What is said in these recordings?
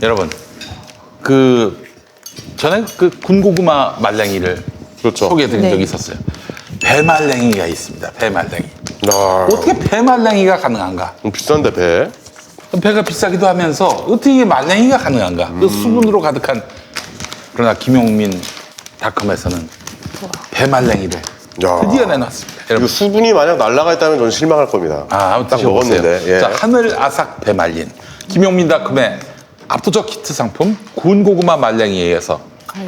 여러분, 전에 그 군고구마 말랭이를 그렇죠. 소개해드린 네. 적이 있었어요. 배말랭이가 있습니다. 배말랭이. 아, 어떻게 배말랭이가 가능한가? 비싼데 배. 배가 비싸기도 하면서 어떻게 이게 말랭이가 가능한가? 그 수분으로 가득한 그러나 김용민 닷컴에서는 배말랭이를 야. 드디어 내놨습니다. 이거 여러분, 수분이 만약 날아가 있다면 저는 실망할 겁니다. 한번 딱 드셔보세요. 먹었는데. 예. 자, 하늘 아삭 배말린 김용민 닷컴의 압도적 히트 상품 군고구마 말랭이에 의해서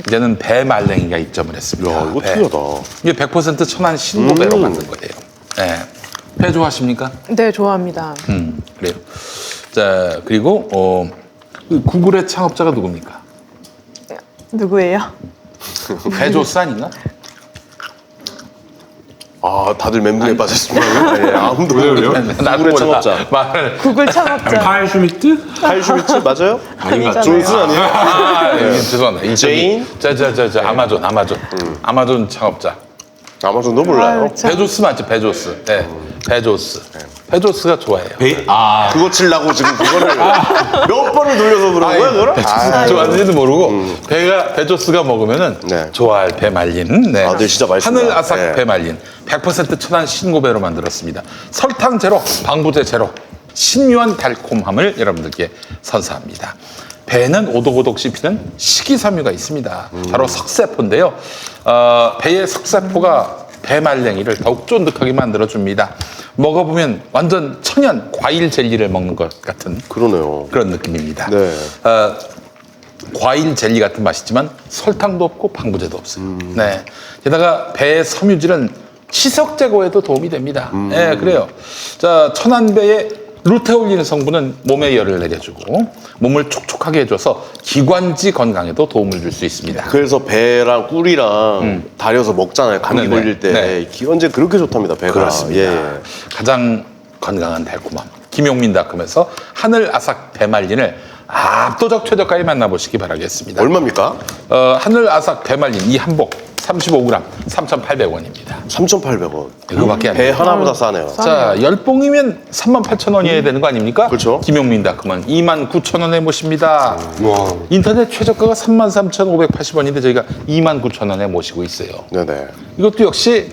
이제는 배말랭이가 입점을 했습니다. 야, 이거 배. 특이하다. 이게 100% 천안 신고배로 만든 거예요. 네. 배 좋아하십니까? 네, 좋아합니다. 그래요. 자, 그리고 그 구글의 창업자가 누굽니까? 누구예요? 배조스 아닌가? 아, 다들 멘붕에 빠졌습니다. 예, 아무도 왜요? 구글의 창업자. 말을 구글 창업자. 칼 슈미트? 칼 슈미츠 맞아요? 아니잖아요. 존스 아니에요? 죄송합니다. 이 제인? 저 아마존 창업자. 아마존도 몰라요. 아유, 참. 베조스 맞죠? 베조스. 네, 베조스. 베조스가 좋아해요. 그거 치려고 지금 그거를 몇 번을 돌려서 그런 거야, 그걸? 베조스가 좋아하는지도 모르고 베조스가 먹으면은 네. 좋아할 배 말린. 네. 네, 진짜 맛있습니다. 하늘 아삭 네. 배 말린 100% 천안 신고배로 만들었습니다. 설탕 제로, 방부제 제로, 신묘한 달콤함을 여러분들께 선사합니다. 배는 오독오독 씹히는 식이섬유가 있습니다. 바로 석세포인데요. 배의 석세포가 배말랭이를 더욱 쫀득하게 만들어줍니다. 먹어보면 완전 천연 과일 젤리를 먹는 것 같은 그러네요. 그런 느낌입니다. 네. 과일 젤리 같은 맛이지만 설탕도 없고 방부제도 없어요. 네. 게다가 배의 섬유질은 치석 제거에도 도움이 됩니다. 네, 그래요. 자, 천안배의 루테올린 성분은 몸에 열을 내려주고 몸을 촉촉하게 해줘서 기관지 건강에도 도움을 줄 수 있습니다. 그래서 배랑 꿀이랑 달여서 먹잖아요. 감기 네네. 걸릴 때. 네. 기관지에 그렇게 좋답니다, 배가. 그렇습니다. 예, 예. 가장 건강한 달콤함. 김용민닷컴에서 하늘 아삭 배말린을 압도적 최저가에 만나보시기 바라겠습니다. 얼마입니까? 하늘 아삭 배말린 이 한복 35g 3,800원입니다. 3,800원. 이거밖에 안 배 돼요. 하나보다 싸네요. 자, 10봉이면 38,000원이어야 되는 거 아닙니까? 그렇죠. 김용민닷컴은 29,000원에 모십니다. 와. 인터넷 최저가가 33,580원인데 저희가 29,000원에 모시고 있어요. 네네. 이것도 역시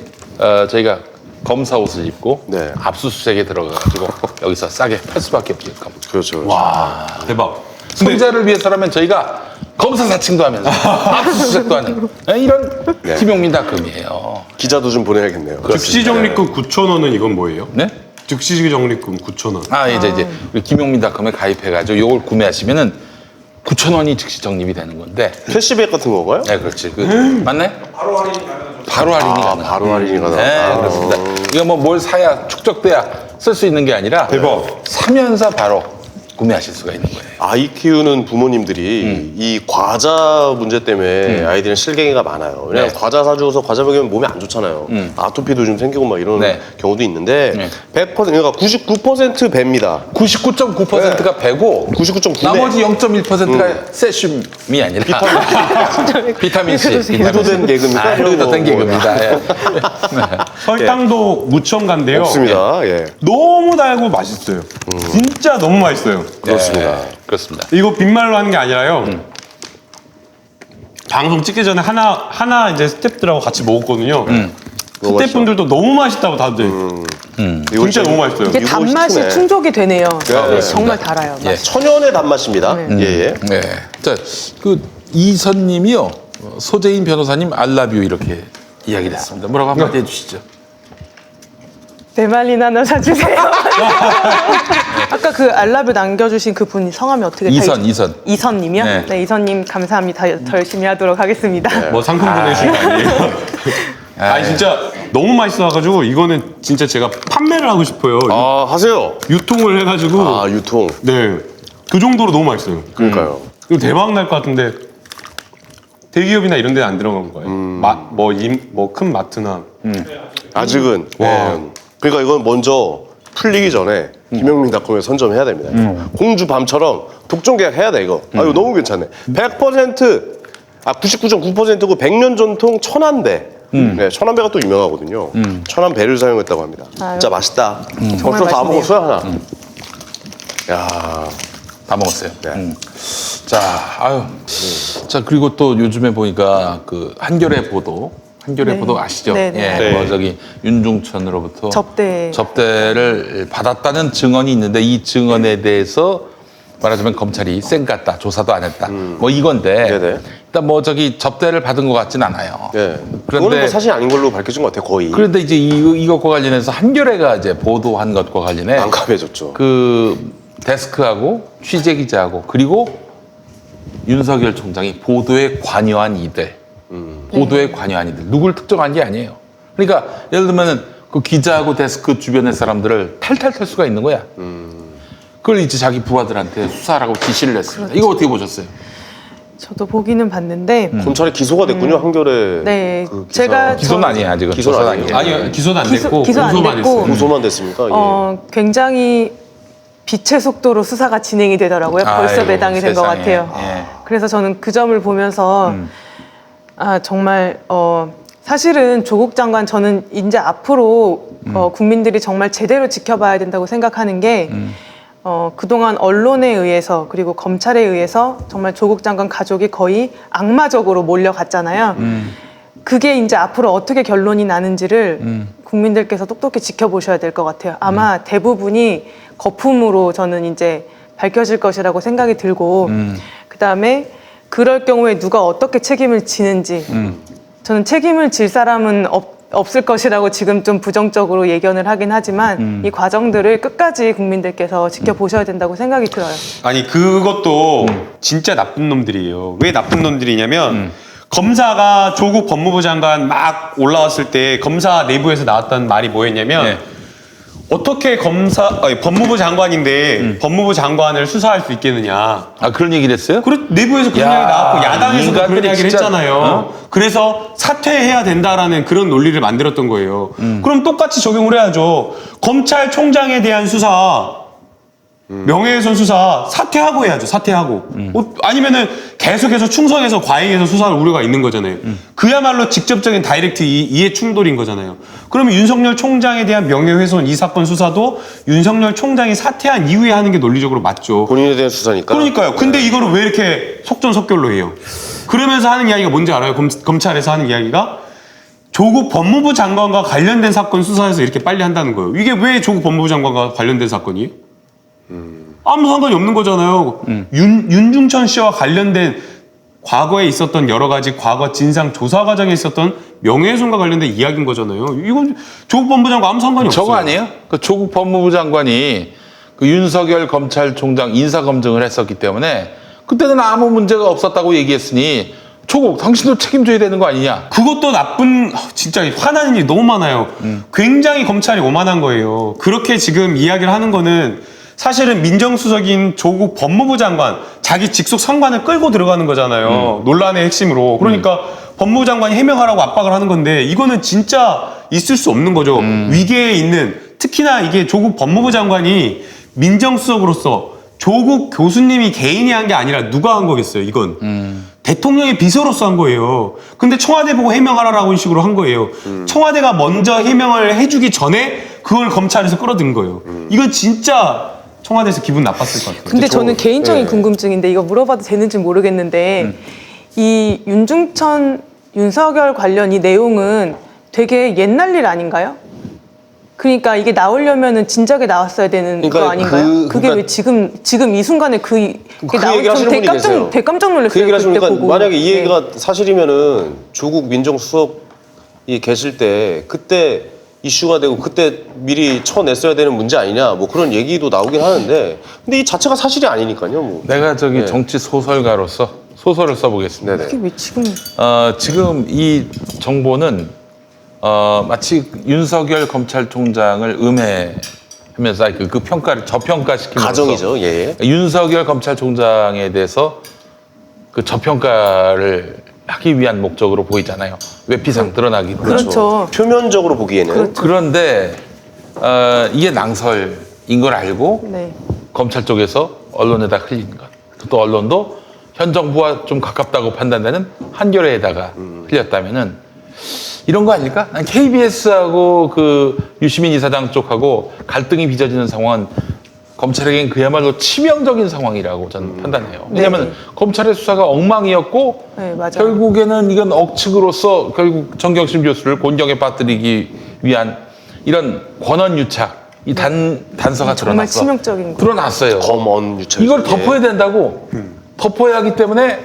저희가 검사 옷을 입고 네. 압수수색에 들어가가지고 여기서 싸게 팔 수밖에 없을 겁니다. 그렇죠. 와, 대박. 손자를 위해서라면 저희가 검사 사칭도 하면서 압수수색도 하는 이런 네. 김용민닷컴이에요. 기자도 좀 보내야겠네요. 즉시 적립금 9,000원은 이건 뭐예요? 네? 즉시 적립금 9,000원. 이제 우리 김용민닷컴에 가입해가지고 이걸 구매하시면은 9,000원이 즉시 적립이 되는 건데. 캐시백 같은 건가요? 네, 그렇지. 맞네? 바로 할인이 가능합니다. 바로 할인이 가능하다. 네, 그렇습니다. 이거 뭐 뭘 사야 축적돼야 쓸 수 있는 게 아니라 대박. 사면서 바로 구매하실 수가 있는 거예요. 아이 키우는 부모님들이 이 과자 문제 때문에 아이들은 실갱이가 많아요. 왜냐면 네. 과자 사주고서 과자 먹이면 몸에 안 좋잖아요. 아토피도 좀 생기고 막 이런 네. 경우도 있는데 네. 100% 그러니까 99% 배입니다. 99.9%가 배고 99.9 나머지 0.1%가 세슘이 아니라 비타민 C. 의도된 개그입니까? 의도된 개그입니다. 예. 설탕도 무첨가인데요. 없습니다. 예. 너무 달고 맛있어요. 진짜 너무 맛있어요. 그렇습니다. 네, 그렇습니다. 이거 빈말로 하는 게 아니라요. 방송 찍기 전에 하나 이제 스태프들하고 같이 먹었거든요. 너무 스태프분들도 너무 맛있다고 다들. 이거 진짜 너무 맛있어요. 이게 이거 단맛이 히트네. 충족이 되네요. 그렇습니다. 정말 달아요. 예. 천연의 단맛입니다. 예, 예. 네. 자, 그 이선님이요. 소재인 변호사님 알라뷰 이렇게 이야기를 했습니다. 뭐라고 한마디 해주시죠. 배말린 하나 사주세요. 아까 그 알라뷰 남겨주신 그 분이 성함이 어떻게 이선. 이선님이요? 네. 네, 이선님 감사합니다. 더 열심히 하도록 하겠습니다. 뭐 상품 보내주신 거 아니에요? 아니 진짜 너무 맛있어가지고 이거는 진짜 제가 판매를 하고 싶어요. 아, 하세요. 유통을 해가지고 아, 유통. 네, 그 정도로 너무 맛있어요. 그러니까요. 이거 대박 날 것 같은데 대기업이나 이런 데는 안 들어간 거예요. 뭐 큰 마트나 아직은. 예. 그러니까 이건 먼저 풀리기 전에 김영민닷컴에 선점해야 됩니다. 공주 밤처럼 독점 계약 해야 돼 이거. 아 이거 너무 괜찮네. 100% 99.9%고 100년 전통 천안배. 네, 천안배가 또 유명하거든요. 천안배를 사용했다고 합니다. 진짜 맛있다. 벌써 다 맛있네요. 먹었어요 하나. 야, 다 먹었어요. 네. 자, 아유. 자, 그리고 또 요즘에 보니까 그 한겨레 보도 네. 아시죠? 네, 네. 예, 뭐 저기 윤중천으로부터 접대를 받았다는 증언이 있는데 이 증언에 대해서 말하자면 검찰이 쌩 같다, 조사도 안 했다, 뭐 이건데 네네. 일단 뭐 저기 접대를 받은 것 같진 않아요. 네. 그런데- 그거는 뭐 사실 아닌 걸로 밝혀진 것 같아요, 거의. 그런데 이제 이것과 관련해서 한겨레가 이제 보도한 것과 관련해 난감해졌죠. 그 데스크하고 취재 기자하고 그리고 윤석열 총장이 보도에 관여한 이들, 보도에 관여한 이들 누굴 특정한 게 아니에요. 그러니까 예를 들면은 그 기자하고 데스크 주변의 사람들을 탈탈 탈 수가 있는 거야. 그걸 이제 자기 부하들한테 수사하라고 지시를 했습니다. 이거 어떻게 보셨어요? 저도 보기는 봤는데 검찰에 기소가 됐군요, 한겨레. 네, 그 기사. 제가 기소는 아니에요, 아직은. 기소는 조사는 아니에요. 아니에요. 아니요, 기소는 안 기소- 됐고 기소 안 공소만 됐고, 했어요. 고소만 됐습니까? 예. 굉장히 빛의 속도로 수사가 진행이 되더라고요. 벌써 아이고, 매당이 된 것 세상에. 같아요. 예. 그래서 저는 그 점을 보면서 정말 사실은 조국 장관 저는 이제 앞으로 국민들이 정말 제대로 지켜봐야 된다고 생각하는 게 그동안 언론에 의해서 그리고 검찰에 의해서 정말 조국 장관 가족이 거의 악마적으로 몰려갔잖아요. 그게 이제 앞으로 어떻게 결론이 나는지를 국민들께서 똑똑히 지켜보셔야 될 것 같아요. 아마 대부분이 거품으로 저는 이제 밝혀질 것이라고 생각이 들고 그다음에 그럴 경우에 누가 어떻게 책임을 지는지 저는 책임을 질 사람은 없을 것이라고 지금 좀 부정적으로 예견을 하긴 하지만 이 과정들을 끝까지 국민들께서 지켜보셔야 된다고 생각이 들어요. 아니 그것도 진짜 나쁜 놈들이에요. 왜 나쁜 놈들이냐면 검사가 조국 법무부 장관 막 올라왔을 때 검사 내부에서 나왔던 말이 뭐였냐면 네. 어떻게 법무부 장관인데 법무부 장관을 수사할 수 있겠느냐. 아, 그런 얘기를 했어요? 내부에서 그런 야, 이야기 나왔고 야당에서도 그런 인간들이 이야기를 진짜, 했잖아요. 그래서 사퇴해야 된다라는 그런 논리를 만들었던 거예요. 그럼 똑같이 적용을 해야죠. 검찰총장에 대한 수사 명예훼손 수사 사퇴하고 해야죠. 사퇴하고. 아니면은 계속해서 충성해서 과잉해서 수사할 우려가 있는 거잖아요. 그야말로 직접적인 다이렉트 이해 충돌인 거잖아요. 그러면 윤석열 총장에 대한 명예훼손 이 사건 수사도 윤석열 총장이 사퇴한 이후에 하는 게 논리적으로 맞죠. 본인에 대한 수사니까. 그러니까요. 근데 이거를 왜 이렇게 속전속결로 해요? 그러면서 하는 이야기가 뭔지 알아요? 검찰에서 하는 이야기가 조국 법무부 장관과 관련된 사건 수사해서 이렇게 빨리 한다는 거예요. 이게 왜 조국 법무부 장관과 관련된 사건이에요? 아무 상관이 없는 거잖아요. 윤중천 씨와 관련된 과거에 있었던 여러 가지 과거 진상 조사 과정에 있었던 명예훼손과 관련된 이야기인 거잖아요. 이건 조국 법무부 장관 아무 상관이 없어요. 저거 아니에요? 그 조국 법무부 장관이 그 윤석열 검찰총장 인사검증을 했었기 때문에 그때는 아무 문제가 없었다고 얘기했으니 조국 당신도 책임져야 되는 거 아니냐? 그것도 나쁜 진짜 화나는 일이 너무 많아요. 굉장히 검찰이 오만한 거예요. 그렇게 지금 이야기를 하는 거는 사실은 민정수석인 조국 법무부 장관 자기 직속 상관을 끌고 들어가는 거잖아요. 논란의 핵심으로. 그러니까 법무부 장관이 해명하라고 압박을 하는 건데 이거는 진짜 있을 수 없는 거죠. 위계에 있는 특히나 이게 조국 법무부 장관이 민정수석으로서 조국 교수님이 개인이 한 게 아니라 누가 한 거겠어요. 이건. 대통령의 비서로서 한 거예요. 근데 청와대 보고 해명하라라고 식으로 한 거예요. 청와대가 먼저 해명을 해주기 전에 그걸 검찰에서 끌어든 거예요. 이건 진짜 청와대에서 기분 나빴을 것 같아요. 근데 저는 개인적인 네. 궁금증인데 이거 물어봐도 되는지 모르겠는데 이 윤석열 관련 이 내용은 되게 옛날 일 아닌가요? 그러니까 이게 나오려면은 진작에 나왔어야 되는 그러니까 거 아닌가요? 그게 그러니까 왜 지금 이 순간에 그게 그 나올 얘기 하시는 분이 계세요. 되게 깜짝 놀랐어요. 그 얘기를 그때 하시니까 보고. 만약에 이 네. 얘기가 사실이면은 조국 민정수석이 계실 때 그때 이슈가 되고 그때 미리 쳐냈어야 되는 문제 아니냐 뭐 그런 얘기도 나오긴 하는데 근데 이 자체가 사실이 아니니까요. 뭐. 내가 저기 네. 정치 소설가로서 소설을 써보겠습니다. 네네. 그게 왜 지금 지금 이 정보는 마치 윤석열 검찰총장을 음해하면서 그 평가를 저평가시키면서 가정이죠. 예. 윤석열 검찰총장에 대해서 그 저평가를 하기 위한 목적으로 보이잖아요. 외피상 드러나기. 그렇죠. 표면적으로 보기에는 그런데 이게 낭설인 걸 알고 네. 검찰 쪽에서 언론에다 흘린 것. 또 언론도 현 정부와 좀 가깝다고 판단되는 한겨레에다가 흘렸다면은 이런 거 아닐까? 난 KBS하고 그 유시민 이사장 쪽하고 갈등이 빚어지는 상황은 검찰에겐 그야말로 치명적인 상황이라고 저는 판단해요. 왜냐하면 검찰의 수사가 엉망이었고 네, 맞아요. 결국에는 이건 억측으로서 결국 정경심 교수를 곤경에 빠뜨리기 위한 이런 권한 유착, 이 단서가 정말 드러났어. 치명적인 거. 드러났어요. 검언 유착. 이걸 덮어야 된다고. 덮어야 하기 때문에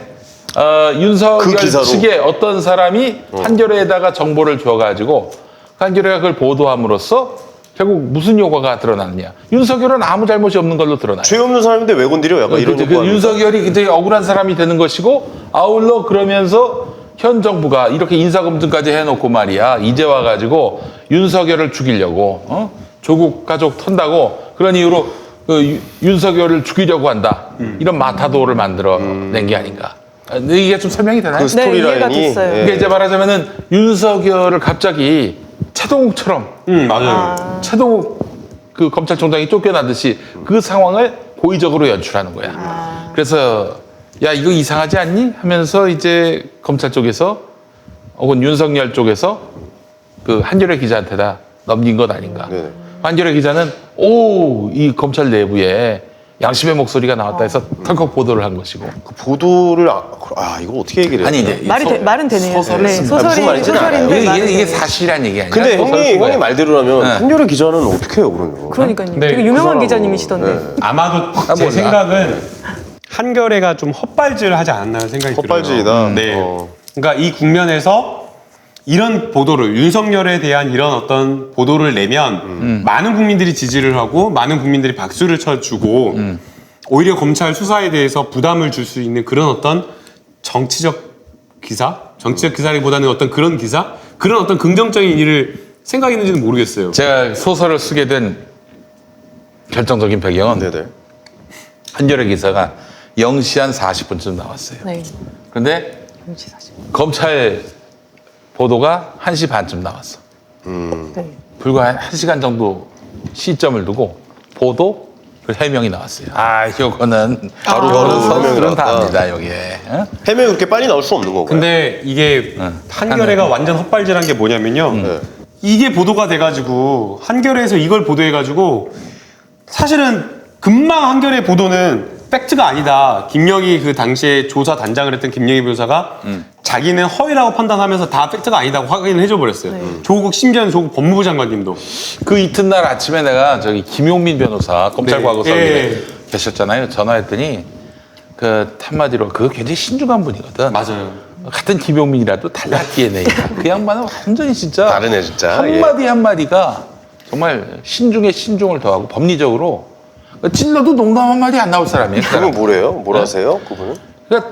윤석열 그 기사로. 측에 어떤 사람이 한겨레에다가 정보를 줘가지고 한겨레가 그걸 보도함으로써 결국 무슨 효과가 드러나느냐. 윤석열은 아무 잘못이 없는 걸로 드러나요. 죄 없는 사람인데 왜 건드려? 약간 이런 그 효과 아닙니까? 윤석열이 굉장히 억울한 사람이 되는 것이고 아울러 그러면서 현 정부가 이렇게 인사검증까지 해놓고 말이야 이제 와가지고 윤석열을 죽이려고 조국 가족 턴다고 그런 이유로 그 윤석열을 죽이려고 한다 이런 마타도를 만들어낸 게 아닌가. 이게 좀 설명이 되나요? 그 네, 이해가 스토리라인이 됐어요. 그러니까 이제 말하자면은 윤석열을 갑자기 최동욱처럼 맞아요. 최동욱 그 검찰총장이 쫓겨나듯이 그 상황을 고의적으로 연출하는 거야. 그래서 야 이거 이상하지 않니? 하면서 이제 검찰 쪽에서 혹은 윤석열 쪽에서 그 한겨레 기자한테다 넘긴 것 아닌가. 네네. 한겨레 기자는 이 검찰 내부에 양심의 목소리가 나왔다 해서 털컥 보도를 한 것이고. 그 보도를 이거 어떻게 얘기를 해요? 아니 이제 말은 되네요. 소설을 네, 쓴다. 무슨 말인지는 알아요. 소설인데 말은 이게 되네요. 사실이란 얘기 아니야. 근데 형이 말대로라면 네. 한겨레 기자는 어떻게 해요 그러면? 그러니까요. 네, 되게 그 유명한 사람은- 기자님이시던데. 네. 아마도 제 몰라. 생각은 한겨레가 좀 헛발질을 하지 않았나 생각이 헛발질이다. 들어요. 네. 그러니까 이 국면에서 이런 보도를 윤석열에 대한 이런 어떤 보도를 내면 많은 국민들이 지지를 하고 많은 국민들이 박수를 쳐주고 오히려 검찰 수사에 대해서 부담을 줄 수 있는 그런 어떤 정치적 기사라기보다는 어떤 그런 기사, 그런 어떤 긍정적인 일을 생각했는지는 모르겠어요. 제가 소설을 쓰게 된 결정적인 배경은 네네. 한겨레 기사가 0시 한 40분쯤 나왔어요. 네. 근데 정치 사실. 검찰 보도가 1시 반쯤 나왔어. 네. 불과 한 1시간 정도 시점을 두고 보도 그 해명이 나왔어요. 요거는 바로 요거는 해명이 선수들은 다 나왔다. 압니다, 여기에. 어? 해명이 그렇게 빨리 나올 수 없는 건가요? 근데 이게 한겨레가 완전 헛발질한 게 뭐냐면요. 네. 이게 보도가 돼가지고 한겨레에서 이걸 보도해가지고 사실은 금방 한겨레 보도는 팩트가 아니다. 김영희 그 당시에 조사 단장을 했던 김영희 변호사가 자기는 허위라고 판단하면서 다 팩트가 아니다고 확인을 해줘 버렸어요. 심지어는 조국 법무부 장관님도. 그 이튿날 아침에 내가 저기 김용민 변호사 검찰과거석에 예. 계셨잖아요. 전화했더니 그 한마디로 그거 굉장히 신중한 분이거든. 맞아요. 같은 김용민이라도 달라 DNA가. 그 양반은 완전히 진짜 다르네, 진짜. 한마디 한마디가 정말 신중에 신중을 더하고 법리적으로 찔러도 농담 한마디 안 나올 사람이에요. 그 그분 사람. 뭐래요? 뭐라 하세요? 그분은? 그러니까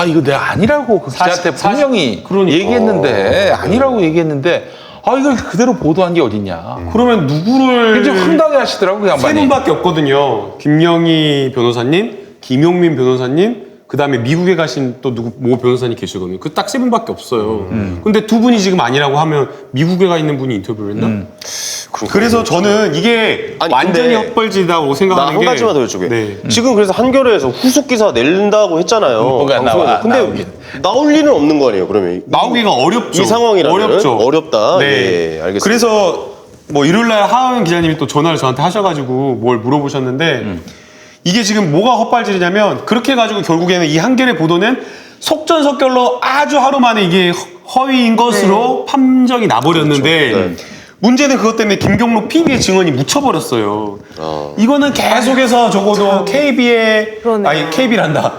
이거 내가 아니라고 그 기자한테 분명히 그러니까. 얘기했는데 아니라고 얘기했는데 이걸 그대로 보도한 게 어딨냐. 그러면 누구를 굉장히 황당해 하시더라고 그 세 양반이. 분밖에 없거든요. 김영희 변호사님, 김용민 변호사님, 그 다음에 미국에 가신 또 모 변호사님 계시거든요. 그 딱 세 분밖에 없어요. 근데 두 분이 지금 아니라고 하면 미국에 가 있는 분이 인터뷰를 했나? 그래서 저는 이게 아니, 완전히 근데 헛발질이라고 나 생각하는 한 게 가지만 더 여쭤게. 네. 지금 그래서 한겨레에서 후속 기사 낸다고 했잖아요. 뭐가 방송에서. 나와, 근데 나오긴. 나올 리는 없는 거 아니에요, 그러면? 나오기가 어렵죠. 이 상황이라면 어렵죠. 어렵다. 네. 예, 알겠습니다. 그래서 뭐 일요일날 하은 기자님이 또 전화를 저한테 하셔가지고 뭘 물어보셨는데 이게 지금 뭐가 헛발질이냐면 그렇게 해가지고 결국에는 이 한겨레 보도는 속전속결로 아주 하루 만에 이게 허위인 것으로 판정이 나버렸는데 그렇죠. 네. 문제는 그것 때문에 김경록 PB의 증언이 묻혀버렸어요. 이거는 계속해서 적어도 KB의 그러네요. 아니 KB란다.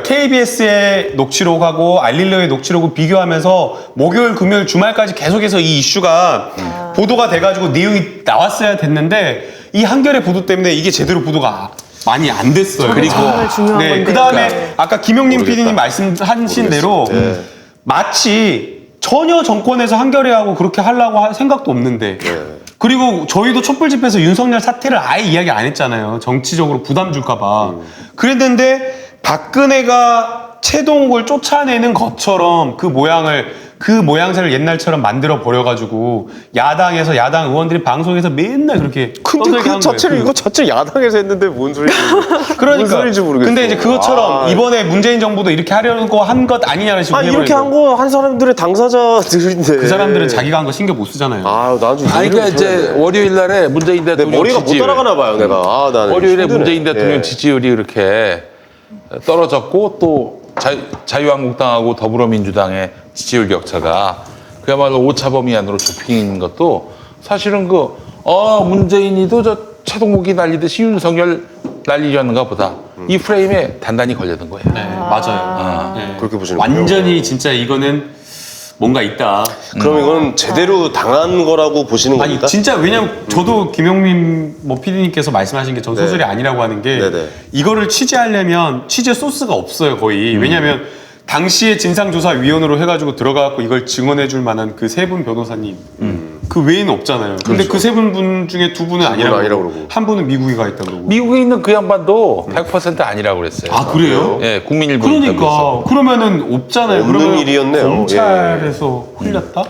KBS의 녹취록하고 알릴러의 녹취록을 비교하면서 목요일, 금요일, 주말까지 계속해서 이 이슈가 보도가 돼가지고 내용이 나왔어야 됐는데 이 한겨레 보도 때문에 이게 제대로 보도가 많이 안 됐어요. 그리고 정말 중요한 건데. 그 다음에 네. 아까 김용림 모르겠다. PD님 말씀하신 대로 네. 마치 전혀 정권에서 한겨레하고 그렇게 하려고 할 생각도 없는데 그리고 저희도 촛불 집회에서 윤석열 사태를 아예 이야기 안 했잖아요. 정치적으로 부담 줄까 봐. 그랬는데 박근혜가 최동욱을 쫓아내는 것처럼 그 모양을 그 모양새를 옛날처럼 만들어 버려가지고 야당에서 야당 의원들이 방송에서 맨날 그렇게 근데 떠들게 그 한 자체를 거예요. 이거 자체 야당에서 했는데 뭔 소리인지 그러니까. 뭔 소리인지 모르겠어. 근데 이제 그것처럼 아, 이번에 문재인 정부도 이렇게 하려고 한 것 아니냐는 식으로 이렇게 한 거 한 사람들의 당사자들인데 그 사람들은 자기가 한 거 신경 못 쓰잖아요. 난 좀 아니, 그러니까 이제 월요일 날에 문재인 내 대통령 머리가 못 지지율, 따라가나 봐요 내가. 나는 월요일에 힘드네. 문재인 대통령 예. 지지율이 이렇게 떨어졌고 또 자유한국당하고 더불어민주당의 지지율 격차가 그야말로 오차범위 안으로 좁힌 것도 사실은 문재인이도 저 차동욱이 날리듯이 윤석열 날리려는가 보다. 이 프레임에 단단히 걸려든 거예요. 네, 맞아요. 네. 그렇게 보시는군요. 완전히 진짜 이거는 뭔가 있다. 그럼 이건 제대로 당한 거라고 보시는 아니 겁니까? 진짜 왜냐면 저도 김용민 PD님께서 말씀하신 게 전 소설이 네. 아니라고 하는 게 네네. 이거를 취재하려면 취재 소스가 없어요 거의. 왜냐면 당시에 진상조사위원으로 해가지고 들어가갖고 이걸 증언해줄 만한 그 세 분 변호사님 그 외에는 없잖아요. 근데 그 세 분 중에 두 분은 아니라고 그러고. 한 분은 미국에 가 있다 그러고. 미국에 있는 그 양반도 100% 아니라고 그랬어요. 아 그래요? 예, 국민일보 인터뷰에서. 그러니까 그러면은 없잖아요. 없는 그러면 일이었네요. 검찰에서 흘렸다?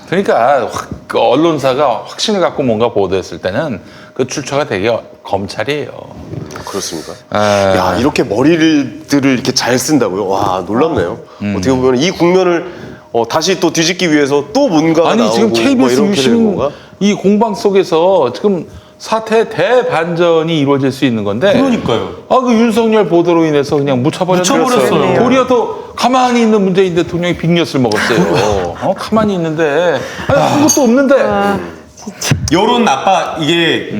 그러니까 그 언론사가 확신을 갖고 뭔가 보도했을 때는 그 출처가 되게 검찰이에요. 그렇습니까? 아. 야 이렇게 머리들을 이렇게 잘 쓴다고요? 와 놀랍네요. 음. 어떻게 보면 이 국면을 다시 또 뒤집기 위해서 또 뭔가가 아니 나오고 지금 KBS 이렇게 되는 유심 건가? 이 공방 속에서 지금 사태 대반전이 이루어질 수 있는 건데. 그러니까요. 그 윤석열 보도로 인해서 그냥 묻혀버렸어요. 묻혀버렸어요. 도리어 더 가만히 있는 문재인 대통령이 빅뉴스를 먹었어요. 가만히 있는데 아무것도 없는데. 여론 나빠 이게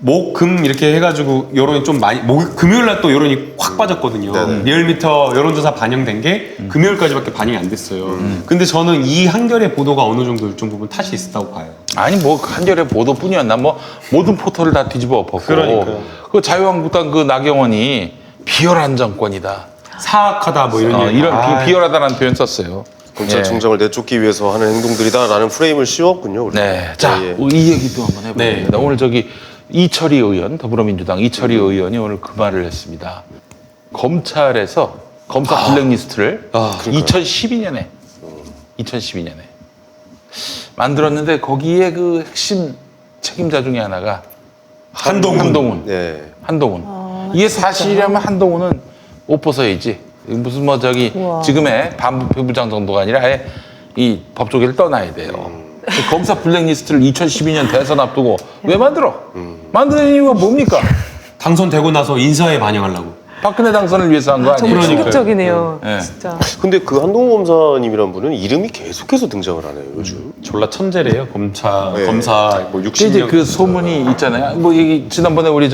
목, 금 이렇게 해가지고 여론이 좀 많이 금요일 날 또 여론이 확 빠졌거든요. 네네. 리얼미터 여론조사 반영된 게 금요일까지밖에 반영이 안 됐어요. 근데 저는 이 한겨레 보도가 어느 정도 일정 부분 탓이 있었다고 봐요. 아니 한겨레 보도뿐이었나 모든 포털을 다 뒤집어 엎었고 그러니까요. 그 자유한국당 그 나경원이 비열한 정권이다. 사악하다 뭐 이런 얘기. 이런 비열하다라는 표현 썼어요. 검찰총장을 내쫓기 위해서 하는 행동들이다라는 프레임을 씌웠군요. 우리가. 네, 자, 예, 예. 이 얘기도 한번 해보겠습니다. 오늘 이철희 의원, 더불어민주당 이철희 의원이 오늘 그 말을 했습니다. 검찰에서 검사 블랙리스트를 2012년에 만들었는데 거기에 그 핵심 책임자 중에 하나가 한동훈. 네. 이게 사실이라면 한동훈은 옷 벗어야지. 무슨 우와. 지금의 반부패부장 정도가 아니라 아예 이 법조계를 떠나야 돼요. 검사 블랙리스트를 2012년 대선 앞두고 왜 만들어? 만드는 이유가 뭡니까? 당선되고 나서 인사에 반영하려고. 박근혜 당선을 위해서 한 거 아니에요? 정말 그러니까요. 충격적이네요. 네. 진짜. 근데 그 한동훈 검사님이란 분은 이름이 계속해서 등장을 하네요 요즘. 졸라 천재래요. 검사 뭐 이제 60년. 그 소문이 있잖아요. 지난번에 우리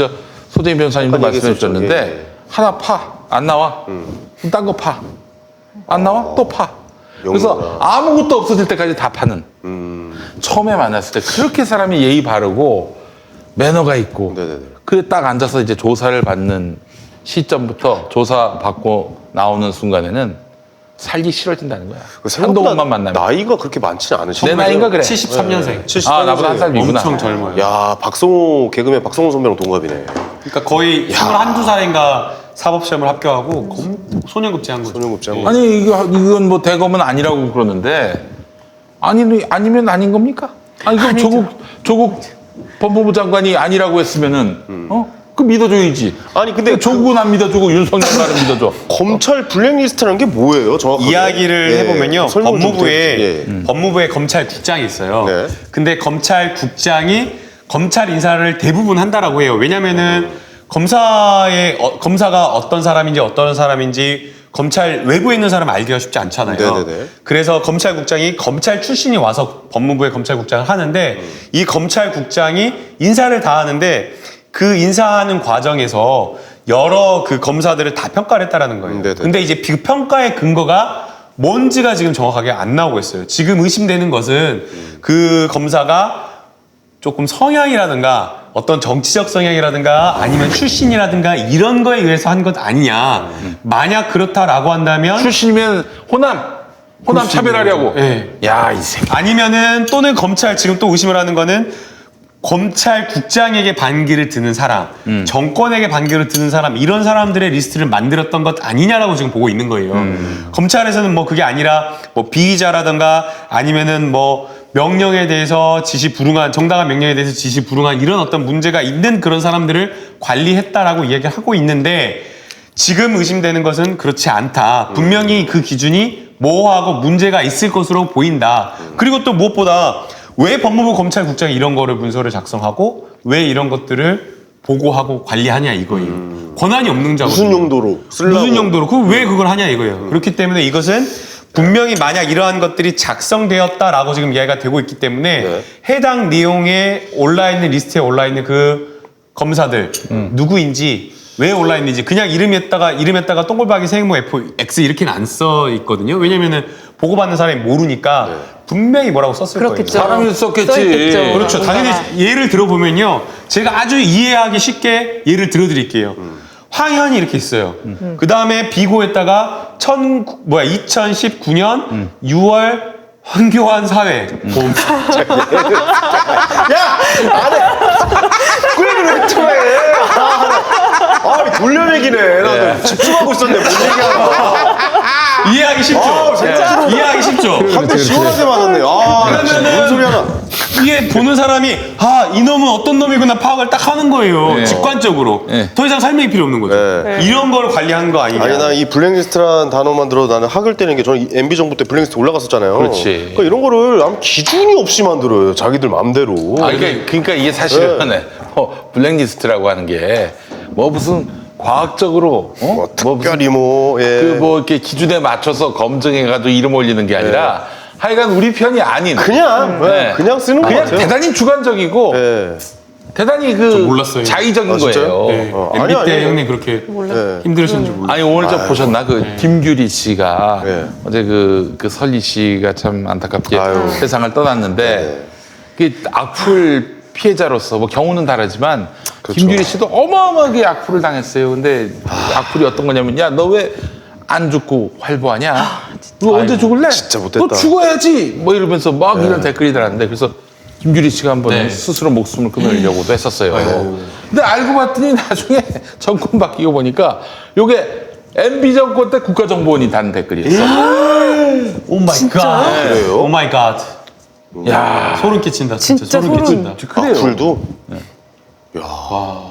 소재인 변호사님도 아까 말씀해 얘기했었죠. 주셨는데 예. 하나 안 나와. 딴 거 파. 안 나와? 또 파. 그래서 영웅이다. 아무것도 없어질 때까지 다 파는. 처음에 만났을 때 그렇게 사람이 예의 바르고 매너가 있고 네네네. 그래 딱 앉아서 이제 조사를 받는 시점부터 조사 받고 나오는 순간에는 살기 싫어진다는 거야. 생각보다 한동훈만 만나면. 나이가 그렇게 많지는 않으시네요. 내 나이인가 그래. 73년생. 73 나보다 한 살 위구나. 엄청 젊어요. 야 박성호 박성호 선배랑 동갑이네. 그러니까 거의 21~22살인가 사법시험을 합격하고 소년급제한 거죠. 소년급제한 예. 거. 아니 이건 대검은 아니라고 그러는데 아니면 아닌 겁니까? 아니 그럼 조국 법무부 장관이 아니라고 했으면은 그 믿어줘야지. 아니 근데 조국은 안 믿어주고 윤석열 말은 믿어줘. 검찰 블랙리스트라는 게 뭐예요, 정확하게? 이야기를 예, 해보면요. 설명 좀 법무부에 부탁드릴게요. 예. 법무부에 검찰국장이 있어요. 네. 근데 검찰국장이 검찰 인사를 대부분 한다라고 해요. 왜냐면은 검사가 어떤 사람인지 검찰 외부에 있는 사람 알기가 쉽지 않잖아요. 네네네. 그래서 검찰국장이 검찰 출신이 와서 법무부의 검찰국장을 하는데 이 검찰국장이 인사를 다 하는데 그 인사하는 과정에서 여러 그 검사들을 다 평가를 했다라는 거예요. 네네. 근데 이제 그 평가의 근거가 뭔지가 지금 정확하게 안 나오고 있어요. 지금 의심되는 것은 그 검사가 조금 성향이라든가 어떤 정치적 성향이라든가 아니면 출신이라든가 이런 거에 의해서 한 것 아니냐. 만약 그렇다라고 한다면 출신이면 호남 차별하려고. 예. 야 이 새끼. 아니면은 또는 검찰 지금 또 의심을 하는 거는 검찰국장에게 반기를 드는 사람, 정권에게 반기를 드는 사람, 이런 사람들의 리스트를 만들었던 것 아니냐라고 지금 보고 있는 거예요. 검찰에서는 뭐 그게 아니라 뭐 비의자라든가 아니면은 뭐 명령에 대해서 지시 불응한, 정당한 명령에 대해서 지시 불응한 이런 어떤 문제가 있는 그런 사람들을 관리했다라고 이야기를 하고 있는데, 지금 의심되는 것은 그렇지 않다. 분명히 그 기준이 모호하고 문제가 있을 것으로 보인다. 그리고 또 무엇보다 왜 법무부 검찰국장이 이런 거를 문서를 작성하고 왜 이런 것들을 보고하고 관리하냐 이거예요. 권한이 없는 자거든요. 무슨 용도로 쓰려고. 무슨 용도로? 왜 그걸 하냐 이거예요. 그렇기 때문에 이것은 분명히 만약 이러한 것들이 작성되었다라고 지금 이야기가 되고 있기 때문에 네. 해당 내용에 올라있는 리스트에 올라있는 그 검사들 누구인지 왜 올라있는지, 그냥 이름에다가 동글박이 세모 F X 이렇게는 안 써 있거든요. 왜냐면은 보고받는 사람이 모르니까 분명히 뭐라고 썼을 그렇겠죠. 거예요. 사람이 썼겠지. 써있겠죠. 그렇죠. 당연히 예를 들어보면요. 제가 아주 이해하기 쉽게 예를 들어드릴게요. 황현이 이렇게 있어요. 그 다음에 비고에다가 2019년 6월 황교안 사회. 그래 돌려내기네. 나도 집중하고 있었네. 뭔 얘기하는 거야. 이해하기 쉽죠? 이해하기 쉽죠? 한대 시원하게 맞았네. 뭔 소리 하나. 이게 보는 사람이 이놈은 어떤 놈이구나 파악을 딱 하는 거예요. 네. 직관적으로. 네. 더 이상 설명이 필요 없는 거죠. 네. 이런 걸 관리하는 거 아니냐. 아니 나 이 블랙리스트라는 단어만 들어도 나는 학을 때는 게 저는 MB 정부 때 블랙리스트 올라갔었잖아요. 그렇지. 그러니까 이런 거를 아무 기준이 없이 만들어요. 자기들 마음대로. 그러니까 이게 사실은 블랙리스트라고 하는 게 뭐 무슨 과학적으로 뭐 무슨 특별히 뭐 예. 그 뭐 이렇게 기준에 맞춰서 검증해가지고 이름 올리는 게 아니라 하여간 우리 편이 아닌 그냥 네. 그냥 쓰는 거 그냥 같아요. 대단히 주관적이고 예. 대단히 그 몰랐어요. 자의적인 아, 진짜요? 거예요. 네. 아니, MB 때 아니. 형님 그렇게 예. 힘들으셨는지 몰라요. 아니 오늘 저 보셨나 그 김규리 씨가 네. 어제 그 설리 씨가 참 안타깝게 아유. 세상을 떠났는데 그 악플 피해자로서 뭐 경우는 다르지만 그렇죠. 김규리 씨도 어마어마하게 악플을 당했어요. 근데 악플이 어떤 거냐면 야 너 왜 안 죽고 활보하냐? 너 언제 죽을래? 진짜 못됐다. 너 죽어야지. 뭐 이러면서 막 이런 댓글이 달았는데 그래서 김규리 씨가 한번 네. 스스로 목숨을 끊으려고도 했었어요. 근데 알고 봤더니 나중에 정권 바뀌고 보니까 요게 MB 정권 때 국가정보원이 단 댓글이었어. 오 마이 갓. 그래요? 오 마이 갓. 야 소름 끼친다. 진짜, 진짜 소름 소름. 끼친다. 그래요. 악플도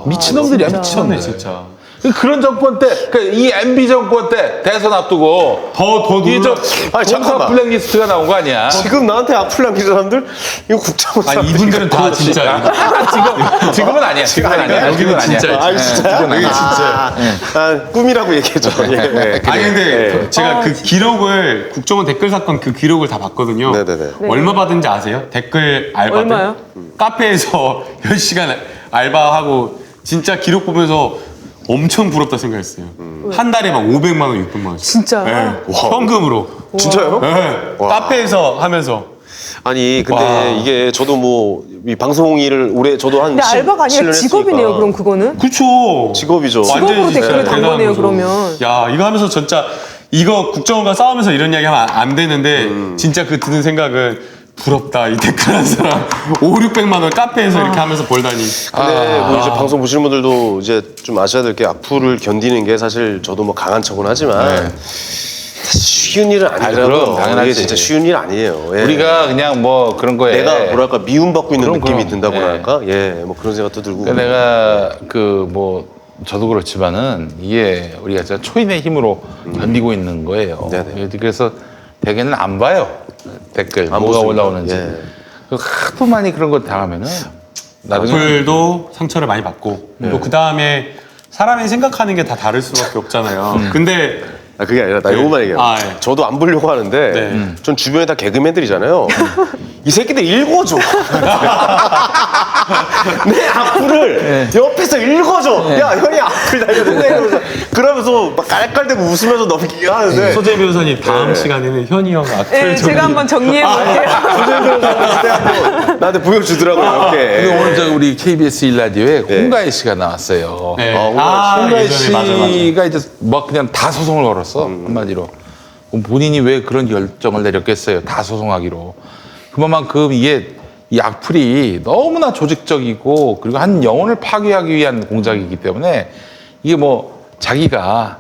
미친놈들이야 미쳤네 미친놈들. 진짜. 그런 정권 때, 그러니까 이 MB 정권 때 대선 앞두고 더 이저 아니, 잠깐만. 블랙리스트가 나온 거 아니야? 지금 나한테 악플 남긴 사람들 이거 국정원 아니 이분들은 다 진짜. 지금은 아니야. 지금은 아니야. 여기는 지금은 아니야. 진짜. 아 진짜요? 지금은 아니야. 꿈이라고 얘기해줘. 예. 아니 근데 제가 그 기록을 국정원 댓글 사건 그 기록을 다 봤거든요. 네네네. 얼마 받은지 아세요? 댓글 알바들? 얼마요? 카페에서 10시간 알바하고 진짜 기록 보면서 엄청 부럽다 생각했어요. 한 달에 막 500만 원, 600만 원. 진짜. 네. 현금으로. 진짜요? 네. 카페에서 하면서. 아니 근데 와. 이게 저도 뭐 이 방송 일을 올해 저도 한 근데 10, 알바가 아니라 7년 직업이네요. 했으니까. 그럼 그거는 그쵸. 직업이죠. 직업으로 진짜 댓글을 단 대단한 거네요, 거죠. 그러면. 야, 이거 하면서 진짜 이거 국정원과 싸우면서 이런 이야기 하면 안 되는데 진짜 그 드는 생각은 부럽다. 이 댓글 한 사람 5, 600만 원 카페에서 이렇게 하면서 벌다니. 근데 뭐 이제 방송 보시는 분들도 이제 좀 아셔야 될 게 악플을 견디는 게 사실 저도 뭐 강한 척은 하지만 쉬운 일은 그럼 아니더라고요. 당연하지. 이게 진짜 쉬운 일 아니에요. 예. 우리가 그냥 뭐 그런 거에 내가 뭐랄까 미움받고 있는 그럼, 느낌이 그럼. 든다고 예. 할까? 예, 뭐 그런 생각도 들고. 그러니까 내가 그 뭐 저도 그렇지만은 이게 우리가 진짜 초인의 힘으로 견디고 있는 거예요. 네네. 그래서 대개는 안 봐요. 댓글 안 뭐가 보십니까? 올라오는지. 예. 하도 많이 그런 거 당하면은 나중에 악플도 상처를 많이 받고 또 그 다음에 사람이 생각하는 게 다 다를 수밖에 없잖아요. 근데 아 그게 아니라 나 요거만 얘기해요. 아, 예. 저도 안 보려고 하는데 네. 전 주변에 다 개그맨들이잖아요. 이 새끼들 읽어줘. 내 악플을 옆에서 읽어줘. 야 현이 악플 달렸는데 그러면서 막 깔깔대고 웃으면서 넘기게 하는데 소재 변호사님 다음 시간에는 현이 형 악플 네, 제가 한번 정리해 볼게요. 소재현 변호사한테 한번 나한테 보여주더라고요. 근데 이렇게. 오늘 저 우리 KBS 일라디오에 홍가희 씨가 나왔어요. 네. 홍가희 예전에 맞아. 씨가 이제 뭐 그냥 다 소송을 걸었어 한마디로. 그럼 본인이 왜 그런 결정을 내렸겠어요? 다 소송하기로. 그만큼 이게 이 악플이 너무나 조직적이고 그리고 한 영혼을 파괴하기 위한 공작이기 때문에 이게 뭐 자기가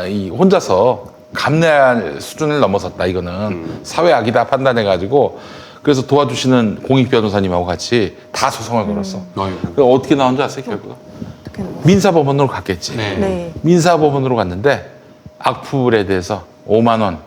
이 혼자서 감내할 수준을 넘어섰다 이거는 사회 악이다 판단해가지고 그래서 도와주시는 공익 변호사님하고 같이 다 소송을 걸었어. 아이고. 그래서 어떻게 나온 줄 아세요 결국? 민사법원으로 갔겠지. 네. 네. 민사법원으로 갔는데 악플에 대해서 5만 원,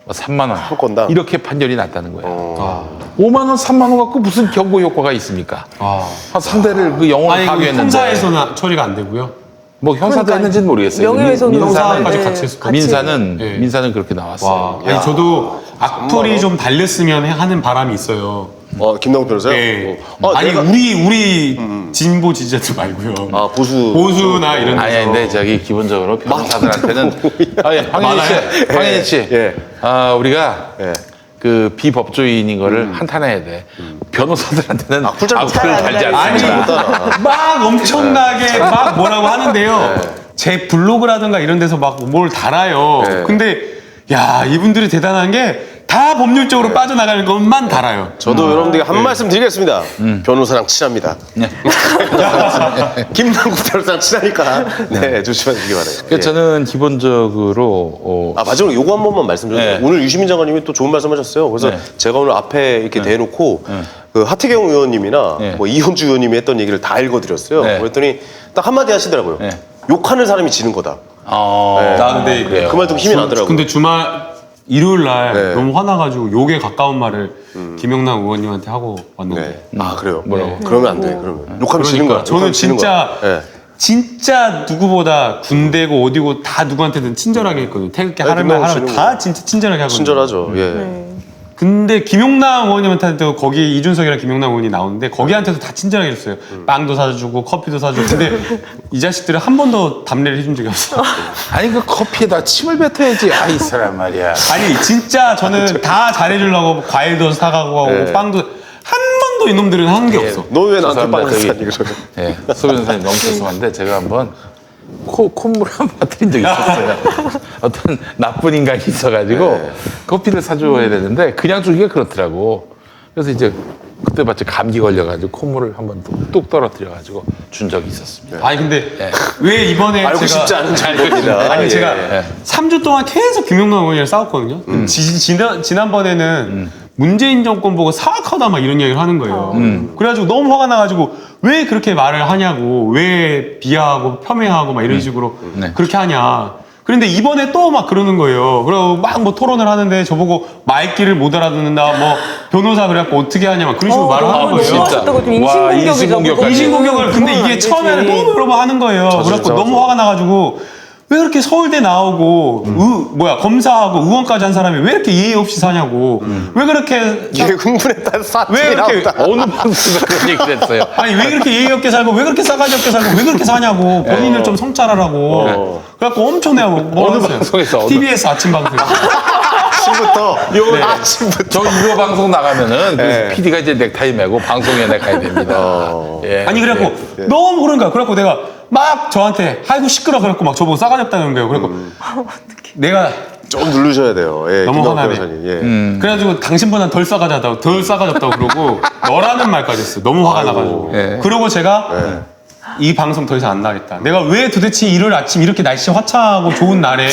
3만 원 한 건당? 이렇게 판결이 났다는 거예요. 아. 5만 원, 3만 원 갖고 무슨 경고 효과가 있습니까? 아. 상대를 그 영혼을 아니 그 파괴했는데 형사에서는 처리가 안 되고요. 뭐 형사도 그러니까 했는지는 모르겠어요. 명예훼손 민사까지 네, 같이 했을 거예요. 민사는 네. 민사는 그렇게 나왔어요. 와. 아니 저도 악플이 좀 달렸으면 하는 바람이 있어요. 김남국 변호사요? 네. 아, 아니 내가- 우리 진보 지지자들 말고요. 아, 보수나 이런 데서. 아니 근데 저기 기본적으로 변호사들한테는 황현희 씨, 황현희 씨, 예. 우리가 예. 그 비법조인인 거를 한탄해야 돼. 변호사들한테는 악플 잘 악플을 못 달지 따라. 아니 않습니다. 막 엄청나게 막 뭐라고 하는데요. 제 블로그라든가 이런 데서 막 뭘 달아요. 네. 근데 야 이분들이 대단한 게 다 법률적으로 빠져나가는 것만 달아요. 저도 여러분들께 한 말씀 드리겠습니다. 변호사랑 친합니다. 네. 김남국 변호사랑 친하니까 네, 조심하시기 바래요. 그러니까 저는 기본적으로 마지막으로 요거 한 번만 말씀드려요. 네. 오늘 유시민 장관님이 또 좋은 말씀하셨어요. 그래서 네. 제가 오늘 앞에 이렇게 대놓고 그 하태경 의원님이나 네. 뭐 이현주 의원님이 했던 얘기를 다 읽어드렸어요. 네. 그랬더니 딱 한마디 하시더라고요. 네. 욕하는 사람이 지는 거다. 네. 나 근데 그래요. 그 말 듣고 힘이 나더라고요. 근데 주말 일요일 날 네. 너무 화나가지고 욕에 가까운 말을 김영남 의원님한테 하고 왔는데. 네. 아 그래요? 뭐라고? 그러면 안 돼. 그러면 욕하면 지는 거야. 그러니까 저는 욕하면 지는 진짜 거야. 네. 진짜 누구보다 군대고 어디고 다 누구한테든 친절하게 했거든요. 태극기 하라면 김영남 하라면 씨는 다 진짜 친절하게 하거든요. 친절하죠. 예. 네. 근데 김용남 의원님한테도 거기 이준석이랑 김용남 의원이 나오는데 거기한테도 다 친절하게 해줬어요. 빵도 사주고 커피도 사주고. 근데 이 자식들은 한 번도 담례를 해준 적이 없어. 아니 그 커피에다 침을 뱉어야지. 이 사람 말이야. 아니 진짜 저는 다 잘해주려고 과일도 사가고 네. 빵도 한 번도 이놈들은 한 게 없어. 너 왜 나한테 죄송합니다. 빵을 저기- 사니 그러면? 예, 소 변호사님 너무 죄송한데 제가 한번 콧물 한번 빠뜨린 적이 있었어요. 어떤 나쁜 인간이 있어가지고 커피를 사줘야 되는데 그냥 주기가 그렇더라고. 그래서 이제 그때 마치 감기 걸려가지고 콧물을 한번 뚝 떨어뜨려가지고 준 적이 있었습니다. 아니 근데 왜 이번에 알고 제가 싶지 않은 정보입니다. 아니 예, 제가 예. 3주 동안 계속 김용남 의원이랑 싸웠거든요. 지난번에는 문재인 정권 보고 사악하다 막 이런 이야기를 하는 거예요. 그래가지고 너무 화가 나가지고 왜 그렇게 말을 하냐고, 왜 비하하고 폄훼하고 막 이런 식으로 네. 그렇게 하냐. 그런데 이번에 또 막 그러는 거예요. 그리고 막 뭐 토론을 하는데 저보고 말귀를 못 알아듣는다, 뭐 변호사 그래갖고 어떻게 하냐, 막 그런 식으로 말을 하는 너무 거예요. 심하셨다고 좀 와, 인신공격이죠. 인신공격까지. 인신공격을 근데 이게 처음에는 너무 여러 번 하는 거예요. 그래갖고 진짜 너무 화가 나가지고 왜 그렇게 서울대 나오고 검사하고 의원까지 한 사람이 왜 이렇게 예의 없이 사냐고 왜 그렇게 얘 흥분했다 사투리 왜 이렇게- 나온다. 어느 방송에서 그런 얘기를 했어요. 아니 왜 그렇게 예의 없게 살고 왜 그렇게 싸가지 없게 살고 왜 그렇게 사냐고 본인을 좀 성찰하라고 그래갖고 엄청 내가 뭐라 어느 했어요. 방송에서? TBS 아침 방송 아침부터 요 아침부터 저 이거 방송 나가면은 네. 그 PD가 이제 넥타이 메고 방송에 나가야 됩니다. 예. 아니 그래갖고 너무 그런 거야. 그래갖고 내가 막 저한테 아이고 시끄러 그래갖고 막 저보고 싸가지 없다는 거예요. 그래갖고 내가 좀 누르셔야 돼요. 예, 너무 김남국 화나네. 변호사님. 예. 그래가지고 당신보단 덜 싸가지 없다고 덜 싸가지 없다고 그러고 너라는 말까지 했어요. 너무 화가 나가지고. 예. 그러고 제가 이 방송 더 이상 안 나겠다. 내가 왜 도대체 일요일 아침 이렇게 날씨 화창하고 좋은 날에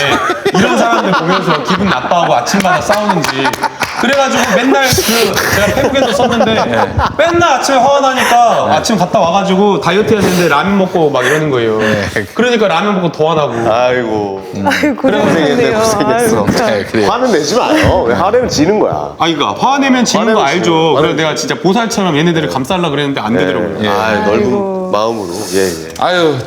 이런 사람들 보면서 기분 나빠하고 아침마다 싸우는지. 그래가지고 맨날 제가 페북에도 썼는데 맨날 아침에 화가 나니까 아침 갔다 와가지고 다이어트 했는데 라면 먹고 막 이러는 거예요. 그러니까 라면 먹고 더 화나고. 아이고. 아이고, 고생했네, 고생했네요. 고생했어. 아이고, 참. 네, 그래요. 화는 내지 마요. 왜 화내면 지는 거야. 아니 그러니까 화내면 지는 거 화내면 알죠. 지는 그래서 내가 진짜 보살처럼 얘네들을 감싸려고 그랬는데 안 되더라고요. 예. 아, 넓은 아이고. 마음으로. 예, 예. 아유,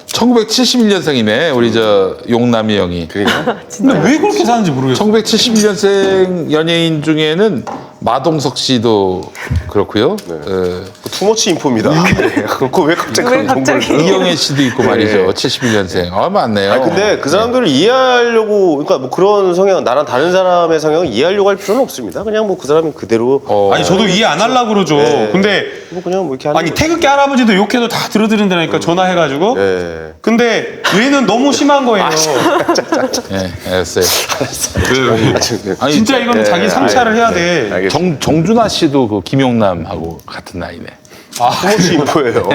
1971년생이네 우리 저 용남이 형이. 근데 왜 그렇게 사는지 모르겠어. 1971년생 연예인 중에는 마동석 씨도 그렇고요. 투머치 인포입니다. 그거 왜 갑자기 왜 그런 갑자기? 정보를 이영애 씨도 있고 말이죠. 71년생. 많네요. 아니 근데 그 사람들을 이해하려고 그러니까 뭐 그런 성향 나랑 다른 사람의 성향을 이해하려고 할 필요는 없습니다. 그냥 뭐 그 사람이 그대로 아니 저도 이해 안 하려고 그러죠. 네. 근데 뭐 그냥 뭐 이렇게 하는 아니 거지. 태극기 할아버지도 욕해도 다 들어드린다니까 전화해가지고. 예. 근데 얘는 너무 심한 거예요. 예, 알았어요. 왜? 아니, 진짜 이거는 예, 자기 성찰을 해야 돼. 알겠습니다. 정준하 씨도 그 김용남하고 같은 나이네. 스포츠 인포예요.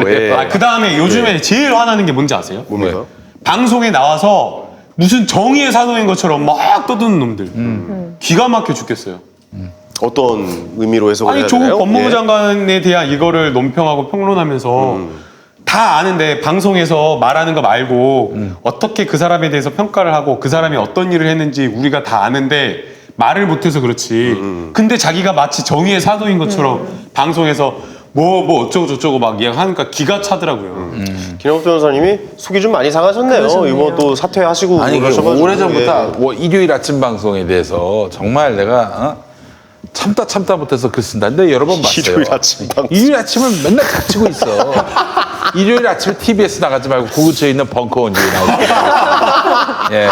예. 그 다음에 요즘에 제일 화나는 게 뭔지 아세요? 뭡니까? 방송에 나와서 무슨 정의의 사도인 것처럼 막 떠드는 놈들. 기가 막혀 죽겠어요. 어떤 의미로 해석을 해야 아니 조국 되나요? 법무부 예. 장관에 대한 이거를 논평하고 평론하면서 다 아는데 방송에서 말하는 거 말고 어떻게 그 사람에 대해서 평가를 하고 그 사람이 어떤 일을 했는지 우리가 다 아는데 말을 못해서 그렇지. 근데 자기가 마치 정의의 사도인 것처럼 방송에서 뭐 어쩌고 저쩌고 막 이야기하니까 기가 차더라고요. 김영수 변호사님이 속이 좀 많이 상하셨네요. 그러셨네요. 이번 또 사퇴하시고 아니 그 그러셔가지고. 오래전부터 예. 일요일 아침 방송에 대해서 정말 내가 참다 못해서 글 쓴다. 근데 여러 번 봤어요. 일요일 아침 방송. 일요일 아침을 맨날 갇히고 있어. 일요일 아침에 TBS 나가지 말고 그 근처에 있는 벙커 원주에 나오고. 예.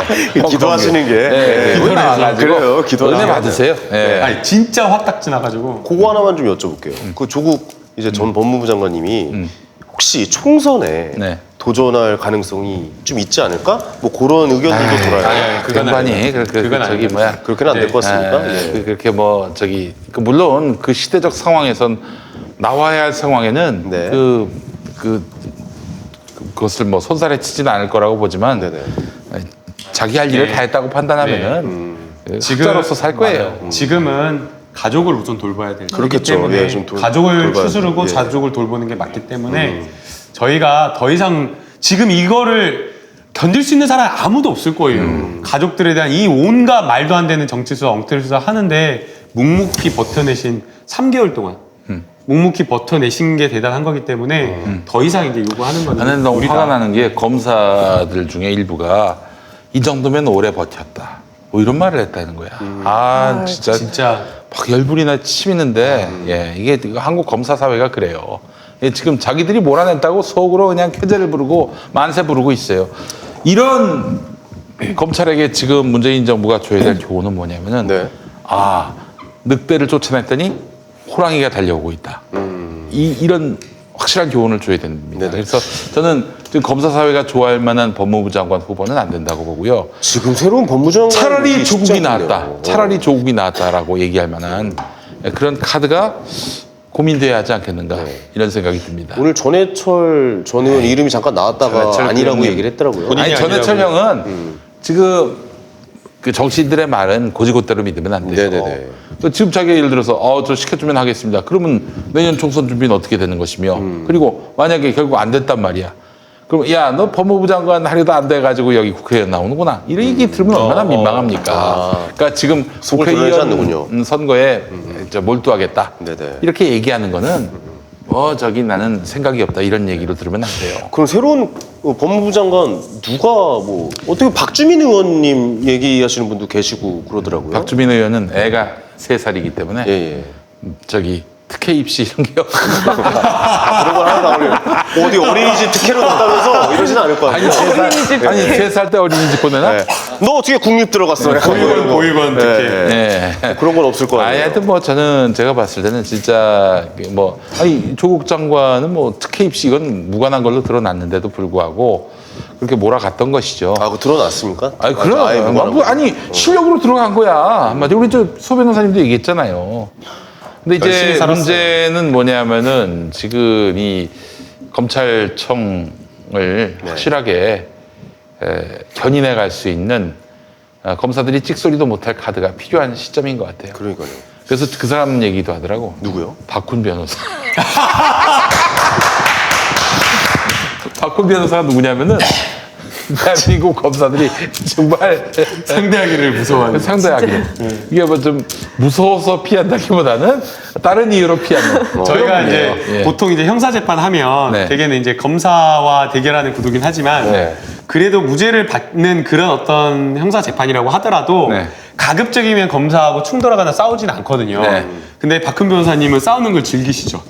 기도하시는 게. 예. 예. 나와가지고 그래요. 기도를 은혜 하셔야 받으세요. 예. 아니 진짜 화딱지 나가지고 그거 하나만 좀 여쭤볼게요. 그 조국 이제 전 법무부 장관님이 혹시 총선에 네. 도전할 가능성이 좀 있지 않을까? 뭐 그런 의견들도 돌아요. 아니, 그건 양반이 아니에요. 그렇게 그건 저기 아니에요. 뭐야. 그렇게는 안 될 것 같습니까? 예. 그렇게 뭐 저기 물론 그 시대적 상황에선 나와야 할 상황에는 네. 그것을 뭐 손살에 치지는 않을 거라고 보지만 네네. 자기 할 일을 네. 다 했다고 판단하면은 지금- 학자로서 살 거예요. 맞아요. 지금은 가족을 우선 돌봐야 될 그렇겠죠. 때문에 예, 좀 가족을 돌봐야죠. 추스르고 예. 가족을 돌보는 게 맞기 때문에 저희가 더 이상 지금 이거를 견딜 수 있는 사람 아무도 없을 거예요. 가족들에 대한 이 온갖 말도 안 되는 정치 수사, 엉터리 수사 하는데 묵묵히 버텨내신 3개월 동안 묵묵히 버텨내신 게 대단한 거기 때문에 더 이상 이제 요구하는 거는 나는 너무 우리가 화가 나는 게 검사들 중에 일부가 이 정도면 오래 버텼다. 뭐 이런 말을 했다는 거야. 진짜 막 열불이 나 치미는데 예, 이게 한국 검사 사회가 그래요. 예, 지금 자기들이 몰아냈다고 속으로 그냥 쾌재를 부르고 만세 부르고 있어요. 이런 검찰에게 지금 문재인 정부가 줘야 될 교훈은 뭐냐면은 네. 늑대를 쫓아냈더니 호랑이가 달려오고 있다. 이런 확실한 교훈을 줘야 됩니다. 네네. 그래서 저는 지금 검사 사회가 좋아할 만한 법무부 장관 후보는 안 된다고 보고요. 지금 새로운 법무장관 차라리 조국이 나왔다. 차라리 조국이 나왔다라고 얘기할 만한 그런 카드가 고민돼야 하지 않겠는가 이런 생각이 듭니다. 오늘 전해철 전 의원 이름이 잠깐 나왔다가 전해철 아니라고 의원님. 얘기를 했더라고요. 본인이 아니 전해철 형은 지금 그 정치인들의 말은 고지고대로 믿으면 안 돼요. 네네네. 또 지금 자기가 예를 들어서 저 시켜주면 하겠습니다. 그러면 내년 총선 준비는 어떻게 되는 것이며 그리고 만약에 결국 안 됐단 말이야. 그럼 야 너 법무부 장관 하려다 안 돼가지고 여기 국회의원 나오는구나. 이런 얘기 들으면 얼마나 민망합니까? 그러니까 지금 속을 드러내지 않는군요. 국회의원 선거에 몰두하겠다. 네네. 이렇게 얘기하는 거는 나는 생각이 없다 이런 얘기로 들으면 안 돼요. 그럼 새로운 법무부 장관 누가 뭐 어떻게 박주민 의원님 얘기하시는 분도 계시고 그러더라고요. 박주민 의원은 애가 3살이기 때문에 예. 특혜 입시 이런 게 그런 건 하나도 안 어울려요. 어디 어린이집 특혜로 뒀다면서 이러진 않을 거 아니 아니에요. 3살 때 어린이집 보내나? 네. 너 어떻게 국립 들어갔어? 약간 보육원, 뭐. 보육원 특혜. 네. 그런 건 없을 거 아니에요. 하여튼 저는 제가 봤을 때는 진짜 조국 장관은 특혜 입시 이건 무관한 걸로 드러났는데도 불구하고 그렇게 몰아갔던 것이죠. 그거 드러났습니까? 아니 아예 무관한 거. 실력으로 들어간 거야. 한마디로 우리 소 변호사님도 얘기했잖아요. 근데 이제 열심히 살았어요. 문제는 뭐냐면은 지금 이 검찰청을 확실하게 견인해 갈 수 있는 검사들이 찍소리도 못할 카드가 필요한 시점인 것 같아요. 그러니까요. 그래서 그 사람 얘기도 하더라고. 누구요? 박훈 변호사. 박훈 변호사가 누구냐면은 대한민국 검사들이 정말 상대하기를 무서워하는. 상대하게 이게 좀 무서워서 피한다기보다는 다른 이유로 피하는. 저희가 그런 이제 분이에요. 예. 보통 이제 형사 재판 하면 네. 대개는 이제 검사와 대결하는 구도긴 하지만 네. 그래도 무죄를 받는 그런 어떤 형사 재판이라고 하더라도 네. 가급적이면 검사하고 충돌하거나 싸우지는 않거든요. 네. 근데 박훈 변호사님은 싸우는 걸 즐기시죠.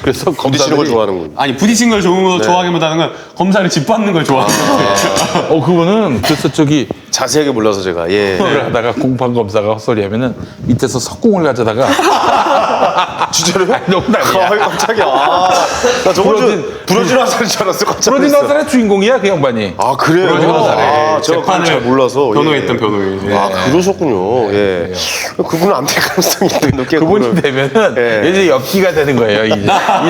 그래서 부딪히는 걸 좋아하는군. 아니 부딪힌 걸 좋아하기보다는 건 검사를 짓밟는 걸 좋아하는 거예요. 그거는 그래서 자세하게 몰라서 제가 예. 를 하다가 공판 검사가 헛소리하면은 밑에서 석궁을 가져다가 진짜로요? 농담이야. 깜짝이야. 나 저번 주 브로진 화살인 줄 알았어. 깜짝 브로딘 놀랐어. 화살의 주인공이야 그 양반이. 아 그래요? 브로진 화살의 아, 제가 그걸 잘 몰라서. 변호했던 변호인. 아 그러셨군요. 예. 그분은 안 될 가능성이 높게. 그분이 되면은 예. 이제 엽기가 되는 거예요. 이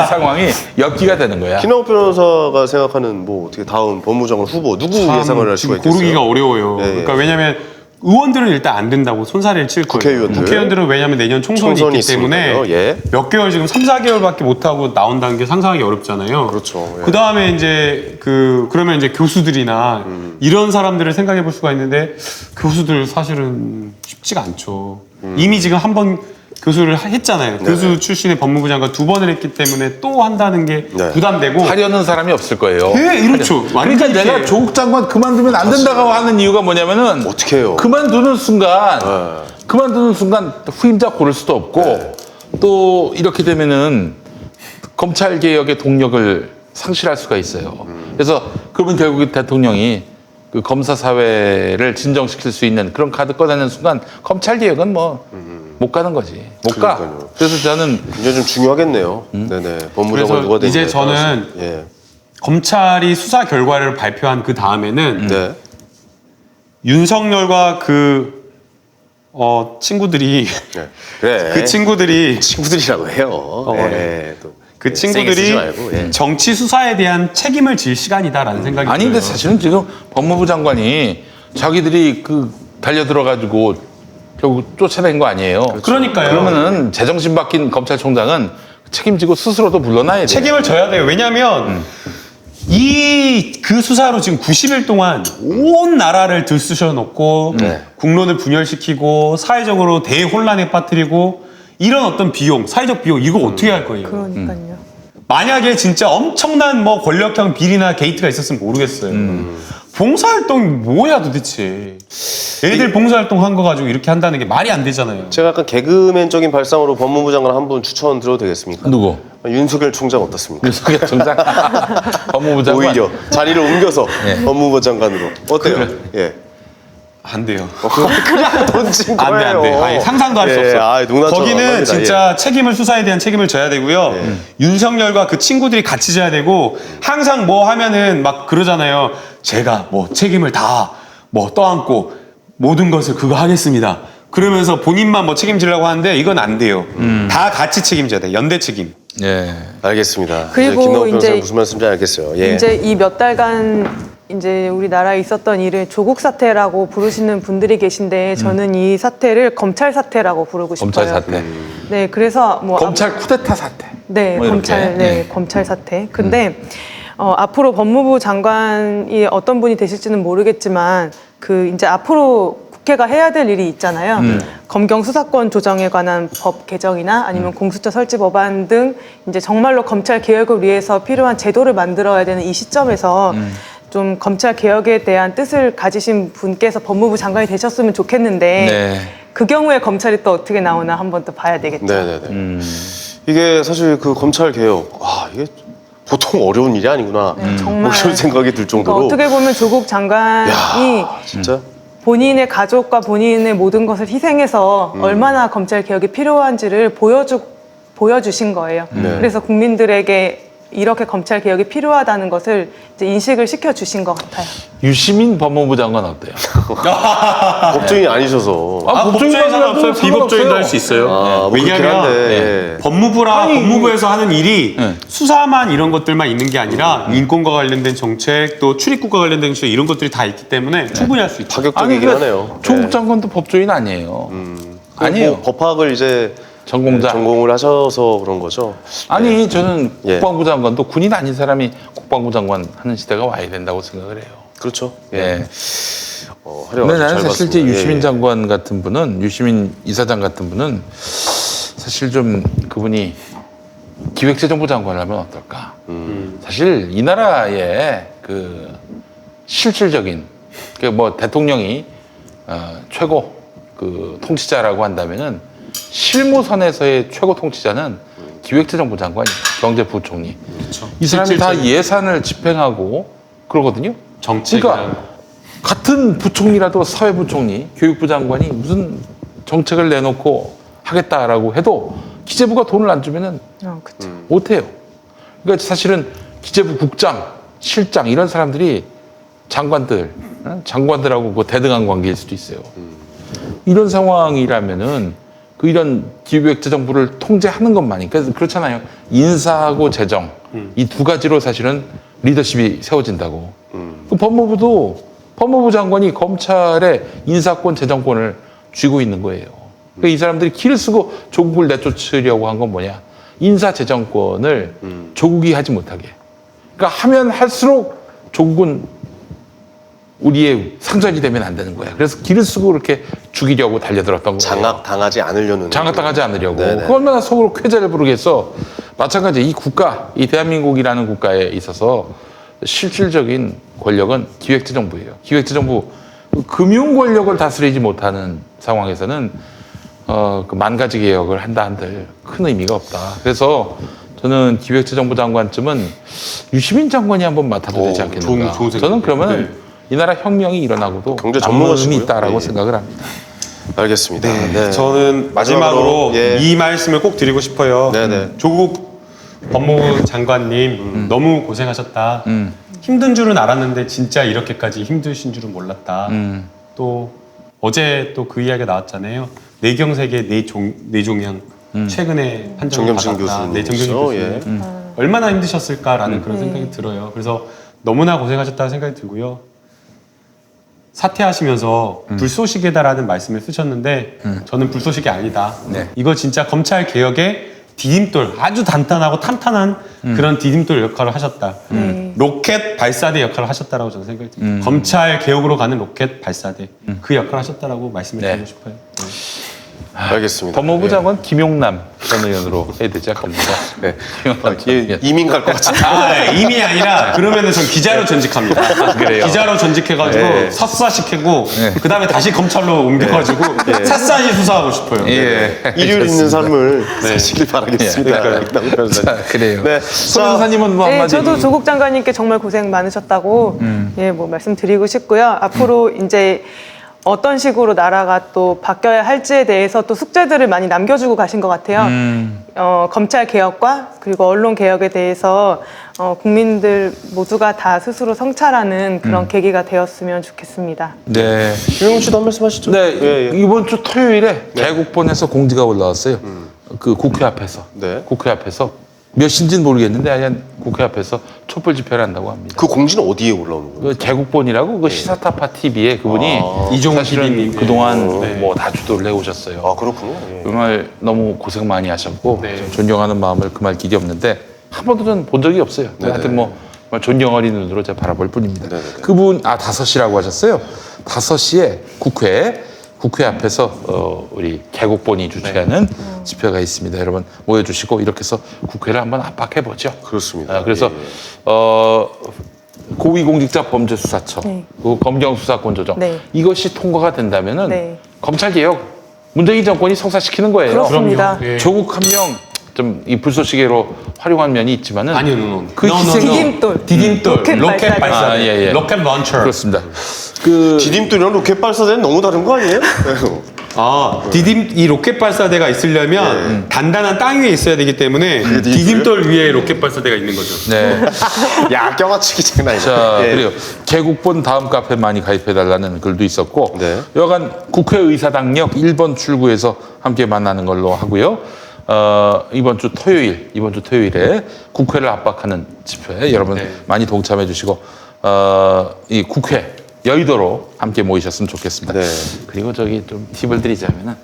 상황이 엽기가 되는 거야. 김영욱 변호사가 생각하는 뭐 어떻게 다음 법무장관 후보 누구 예상을 할 수가 지금 있겠어요? 고르기가 어려워요. 예, 예. 그러니까 왜냐하면 의원들은 일단 안 된다고 손사래를 칠 거예요. 국회의원들. 은 왜냐하면 내년 총선이 총선이 있기 때문에 있으니까요. 예. 몇 개월 지금 3, 4개월밖에 못 하고 나온다는 게 상상하기 어렵잖아요. 그렇죠. 예. 그 다음에 이제 그러면 이제 교수들이나 이런 사람들을 생각해 볼 수가 있는데 교수들 사실은 쉽지가 않죠. 이미 지금 한 번 교수를 했잖아요. 교수 출신의 법무부 장관 2번을 했기 때문에 또 한다는 게 네. 부담되고. 하려는 사람이 없을 거예요. 예, 이렇죠. 그러니까 완전히 내가 이렇게. 조국 장관 그만두면 안 된다고 하는 이유가 뭐냐면은 어떻게 해요? 그만두는 순간 후임자 고를 수도 없고 또 이렇게 되면은 검찰 개혁의 동력을 상실할 수가 있어요. 그래서 그러면 결국 대통령이 그 검사 사회를 진정시킬 수 있는 그런 카드 꺼내는 순간 검찰 개혁은 뭐 못 가는 거지. 못 가. 그러니까요. 그래서 저는 굉장히 좀 중요하겠네요. 네네. 법무장관 누가 되냐. 이제 저는 예. 검찰이 수사 결과를 발표한 그 다음에는 네. 윤석열과 친구들이 네. 그래. 그 친구들이 친구들이라고 해요. 예. 또 그 예, 세게 쓰지 친구들이 말고, 예. 정치 수사에 대한 책임을 질 시간이다라는 생각이 아니 근데 들어요. 사실은 지금 법무부 장관이 자기들이 달려들어가지고 결국 쫓아낸 거 아니에요. 그러니까요. 그러면은 제정신 바뀐 검찰총장은 책임지고 스스로도 물러나야 돼요. 책임을 져야 돼요. 왜냐하면 그 수사로 지금 90일 동안 온 나라를 들쑤셔 놓고 국론을 분열시키고 사회적으로 대혼란에 빠뜨리고 이런 어떤 비용, 사회적 비용 이거 어떻게 할 거예요? 그러니까요. 만약에 진짜 엄청난 뭐 권력형 비리나 게이트가 있었으면 모르겠어요. 봉사활동이 뭐야 도대체. 애들 봉사활동 한 거 가지고 이렇게 한다는 게 말이 안 되잖아요. 제가 약간 개그맨적인 발상으로 법무부 장관 한 분 추천 드려도 되겠습니까? 누구? 윤석열 총장 어떻습니까? 윤석열 총장? 법무부 장관? 오히려 자리를 옮겨서 법무부 장관으로 어때요? 예. 안 돼요. 그냥 던진 거예요. 안 돼. 아니, 상상도 할 수 예, 없어. 아이, 농담처럼 안 거기는 합니다. 진짜 책임을 수사에 대한 책임을 져야 되고요. 윤석열과 그 친구들이 같이 져야 되고 항상 뭐 하면은 막 그러잖아요. 제가 뭐 책임을 다 뭐 떠안고 모든 것을 그거 하겠습니다. 그러면서 본인만 뭐 책임지려고 하는데 이건 안 돼요. 다 같이 책임져야 돼. 연대 책임. 예. 알겠습니다. 그리고 김남욱 이제 변호사 무슨 말씀인지 알겠어요. 예. 이제 이 몇 달간 이제 우리나라에 있었던 일을 조국 사태라고 부르시는 분들이 계신데 저는 이 사태를 검찰 사태라고 부르고 싶어요. 검찰 사태. 네, 그래서 뭐 검찰 쿠데타 사태. 네, 뭐 이렇게. 검찰, 네, 예. 검찰 사태. 근데 앞으로 법무부 장관이 어떤 분이 되실지는 모르겠지만 그 이제 앞으로 국회가 해야 될 일이 있잖아요. 검경 수사권 조정에 관한 법 개정이나 아니면 공수처 설치 법안 등 이제 정말로 검찰 개혁을 위해서 필요한 제도를 만들어야 되는 이 시점에서 좀 검찰 개혁에 대한 뜻을 가지신 분께서 법무부 장관이 되셨으면 좋겠는데 네. 그 경우에 검찰이 또 어떻게 나오나 한번 또 봐야 되겠죠. 네네네. 이게 사실 그 검찰 개혁, 이게 보통 어려운 일이 아니구나. 네, 정말. 뭐 이런 생각이 들 정도로. 어떻게 보면 조국 장관이 진짜. 본인의 가족과 본인의 모든 것을 희생해서 얼마나 검찰 개혁이 필요한지를 보여주신 거예요. 네. 그래서 국민들에게 이렇게 검찰 개혁이 필요하다는 것을 이제 인식을 시켜주신 것 같아요. 유시민 법무부 장관 어때요? 법조인이 아니셔서. 법조인 상관없어요. 비법조인도 할 수 있어요. 뭐 그렇긴 왜냐하면 한데, 예. 법무부에서 하는 일이 네. 수사만 이런 것들만 있는 게 아니라 인권과 관련된 정책 또 출입국과 관련된 정책 이런 것들이 다 있기 때문에 충분히 할 수 있죠. 파격적이긴 하네요. 조국 예. 장관도 법조인 아니에요. 아니에요. 뭐 법학을 이제 전공자. 전공을 하셔서 그런 거죠. 아니 저는 예. 국방부 장관도 군인 아닌 사람이 국방부 장관 하는 시대가 와야 된다고 생각을 해요. 그렇죠. 예. 하려고 근데 나는 잘 사실 이제 봤습니다. 유시민 예. 장관 같은 분은 유시민 이사장 같은 분은 사실 좀 그분이 기획재정부 장관을 하면 어떨까? 사실 이 나라의 그 실질적인 그 뭐 대통령이 최고 그 통치자라고 한다면은 실무선에서의 최고 통치자는 기획재정부 장관이 경제부총리. 그렇죠. 이 사람이 다 실질적인 예산을 집행하고 그러거든요. 정책이나 그러니까 같은 부총리라도 사회부총리, 교육부 장관이 무슨 정책을 내놓고 하겠다라고 해도 기재부가 돈을 안 주면은 그쵸. 못해요. 그러니까 사실은 기재부 국장, 실장 이런 사람들이 장관들하고 그 대등한 관계일 수도 있어요. 이런 상황이라면은 그 이런 기획재정부를 통제하는 것만이 그렇잖아요. 인사하고 재정 이 두 가지로 사실은 리더십이 세워진다고. 그 법무부 장관이 검찰의 인사권, 재정권을 쥐고 있는 거예요. 그러니까 이 사람들이 기를 쓰고 조국을 내쫓으려고 한 건 뭐냐? 인사, 재정권을 조국이 하지 못하게. 그러니까 하면 할수록 조국은 우리의 상전이 되면 안 되는 거야. 그래서 기를 쓰고 그렇게 죽이려고 달려들었던 거예요. 장악당하지 않으려는. 장악당하지 않으려고. 네네. 그 얼마나 속으로 쾌재를 부르겠어. 마찬가지 이 국가, 이 대한민국이라는 국가에 있어서 실질적인 권력은 기획재정부예요. 기획재정부 금융 권력을 다스리지 못하는 상황에서는 그 만 가지 개혁을 한다 한들 큰 의미가 없다. 그래서 저는 기획재정부 장관쯤은 유시민 장관이 한번 맡아도 되지 않겠는가. 좋은 생각이에요. 저는 그러면 네. 이 나라 혁명이 일어나고도 경제 남은 의미 전문가시고요. 있다라고 예. 생각을 합니다. 알겠습니다. 네. 저는 마지막으로 예. 이 말씀을 꼭 드리고 싶어요. 네네. 조국 법무부 장관님 너무 고생하셨다. 힘든 줄은 알았는데 진짜 이렇게까지 힘드신 줄은 몰랐다. 또 어제 또 그 이야기가 나왔잖아요. 내경색의 내종양 최근에 판정을 정겸신 받았다. 교수님. 네, 정겸신 그렇죠. 교수님. 얼마나 힘드셨을까라는 그런 생각이 들어요. 그래서 너무나 고생하셨다는 생각이 들고요. 사퇴하시면서 불쏘시개다라는 말씀을 쓰셨는데 저는 불쏘시개 아니다. 네. 이거 진짜 검찰 개혁의 디딤돌, 아주 단단하고 탄탄한 그런 디딤돌 역할을 하셨다. 로켓 발사대 역할을 하셨다라고 저는 생각이 듭니다. 검찰 개혁으로 가는 로켓 발사대 그 역할을 하셨다라고 말씀을 네. 드리고 싶어요. 네. 알겠습니다. 법무부 장관 김용남 전 의원으로 해야 되지 않겠습니까? 네. 김용남 전 의원. 이민 갈 것 같은데. 아, 이미 아니라 그러면은 전 기자로 전직합니다. 그래요? 기자로 전직해가지고 네. 석사시키고 네. 그 다음에 다시 검찰로 옮겨가지고 샅샅이 수사하고 싶어요. 예. 일요일 있는 삶을 네. 사시길 바라겠습니다. 그러니까요. 이낙연 변호사님. 자, 그래요. 네. 손 변호사님은 뭐 네, 한마디. 저도 조국 장관님께 정말 고생 많으셨다고 예, 뭐 말씀드리고 싶고요. 앞으로 이제 어떤 식으로 나라가 또 바뀌어야 할지에 대해서 또 숙제들을 많이 남겨주고 가신 것 같아요. 검찰 개혁과 그리고 언론 개혁에 대해서 국민들 모두가 다 스스로 성찰하는 그런 계기가 되었으면 좋겠습니다. 네. 김용훈 씨도 한 말씀 하시죠. 네, 예, 예. 이번 주 토요일에 개국본에서 공지가 올라왔어요. 그 국회 앞에서. 네. 국회 앞에서 몇 시인지는 모르겠는데 하여간 국회 앞에서 촛불 집회를 한다고 합니다. 그 공지는 어디에 올라오는 거예요? 그 개국본이라고 그 시사타파 TV에 그분이 이종훈 사실은 PD님. 그동안 네. 뭐 다 주도를 해오셨어요. 아, 그렇군요. 예. 정말 너무 고생 많이 하셨고 네. 존경하는 마음을 금할 길이 없는데 한 번도 저는 본 적이 없어요. 하여튼 뭐 정말 존경 어린 눈으로 제가 바라볼 뿐입니다. 네네네. 그분 5시라고 하셨어요. 5시에 국회 앞에서 우리 개국본이 주최하는 집회가 있습니다. 여러분 모여주시고 이렇게 해서 국회를 한번 압박해보죠. 그렇습니다. 그래서 고위공직자범죄수사처, 네. 그 검경수사권 조정 네. 이것이 통과가 된다면은 네. 검찰개혁 문재인 정권이 성사시키는 거예요. 그렇습니다. 그럼요. 예. 조국 한 명 좀 이 불쏘시개로 활용한 면이 있지만은 아니요, no. 그 No, no, 희생이 no. 디딤돌. 디딤돌, 로켓 로켓 발사대. 발사대, 아, 예, 예. 로켓 런처. 그렇습니다. 그 디딤돌이랑 로켓 발사대는 너무 다른 거 아니에요? 이 로켓 발사대가 있으려면 단단한 땅 위에 있어야 되기 때문에 디딤돌 위에 로켓 발사대가 있는 거죠. 네. 야, 껴맞추기 장난 아니네. 자, 예. 그래요. 개국본 다음 카페 많이 가입해달라는 글도 있었고, 네. 여간 국회의사당역 1번 출구에서 함께 만나는 걸로 하고요. 이번 주 토요일에 국회를 압박하는 집회 여러분 네. 많이 동참해 주시고, 이 국회 여의도로 함께 모이셨으면 좋겠습니다. 네. 그리고 저기 좀 팁을 드리자면은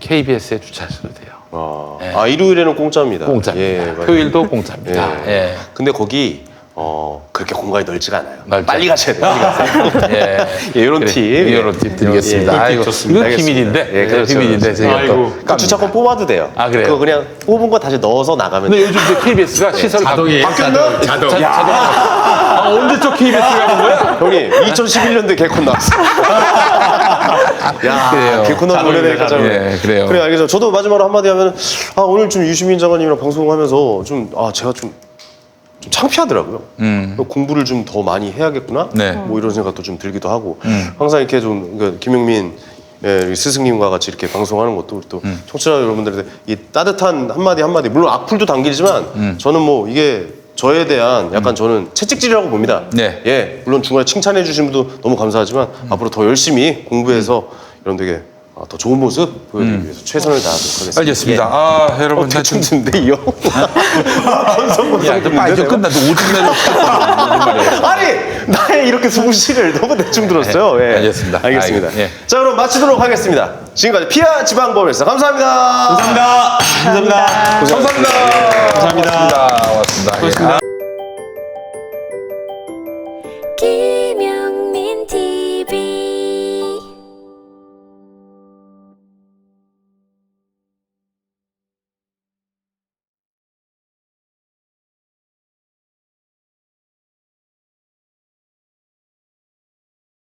KBS에 주차하셔도 돼요. 아, 일요일에는 공짜입니다. 공짜입니다. 예, 맞아요. 토요일도 공짜입니다. 예. 예. 근데 거기 그렇게 공간이 넓지가 않아요. 넓죠. 빨리 가셔야 돼요. 빨리 가세요. 예. 예, 이런 그래, 팁. 이런 팁 드리겠습니다. 예, 예. 아이고, 좋습니다. 이거 알겠습니다. 비밀인데, 예, 그렇죠, 비밀인데 그렇죠. 제가 아이고. 또 그 주차권 뽑아도 돼요. 아, 그래요? 그거 그냥 뽑은 거 다시 넣어서 나가면 근데 돼요. 요즘 이제 KBS가 시설 자동이에요. 바뀌었나? 자동. 언제적 KBS가 한 거야? 형님, 2011년도에 개콘 나왔어요. 야, 그래요. 개콘 한 노래 내가 잘. 예, 그래요. 그래, 알겠죠. 저도 마지막으로 한마디 하면, 오늘 좀 유시민 장관님이랑 방송하면서 제가 좀 창피하더라고요. 공부를 좀 더 많이 해야겠구나. 네. 뭐 이런 생각도 좀 들기도 하고. 항상 이렇게 좀, 김용민 예, 스승님과 같이 이렇게 방송하는 것도 우리 또 청취자 여러분들한테 이 따뜻한 한마디 물론 악플도 당기지만 저는 뭐 이게 저에 대한 약간 저는 채찍질이라고 봅니다. 네. 예, 물론 중간에 칭찬해 주신 분도 너무 감사하지만 앞으로 더 열심히 공부해서 여러분들에게 더 좋은 모습 보여드리기 위해서 최선을 다하도록 하겠습니다. 알겠습니다. 예. 아, 여러분. 대충 듣는데 이 형? 야, 너 빨리 좀 끝나. 너 오줌 내려. 아니 나의 이렇게 소식을 너무 대충 들었어요. 예. 알겠습니다. 알겠습니다. 예. 자 그럼 마치도록 하겠습니다. 지금까지 피아 지방법에서 감사합니다. 감사합니다. 감사합니다. 감사합니다. 감사합니다. 고맙습니다. 고맙습니다.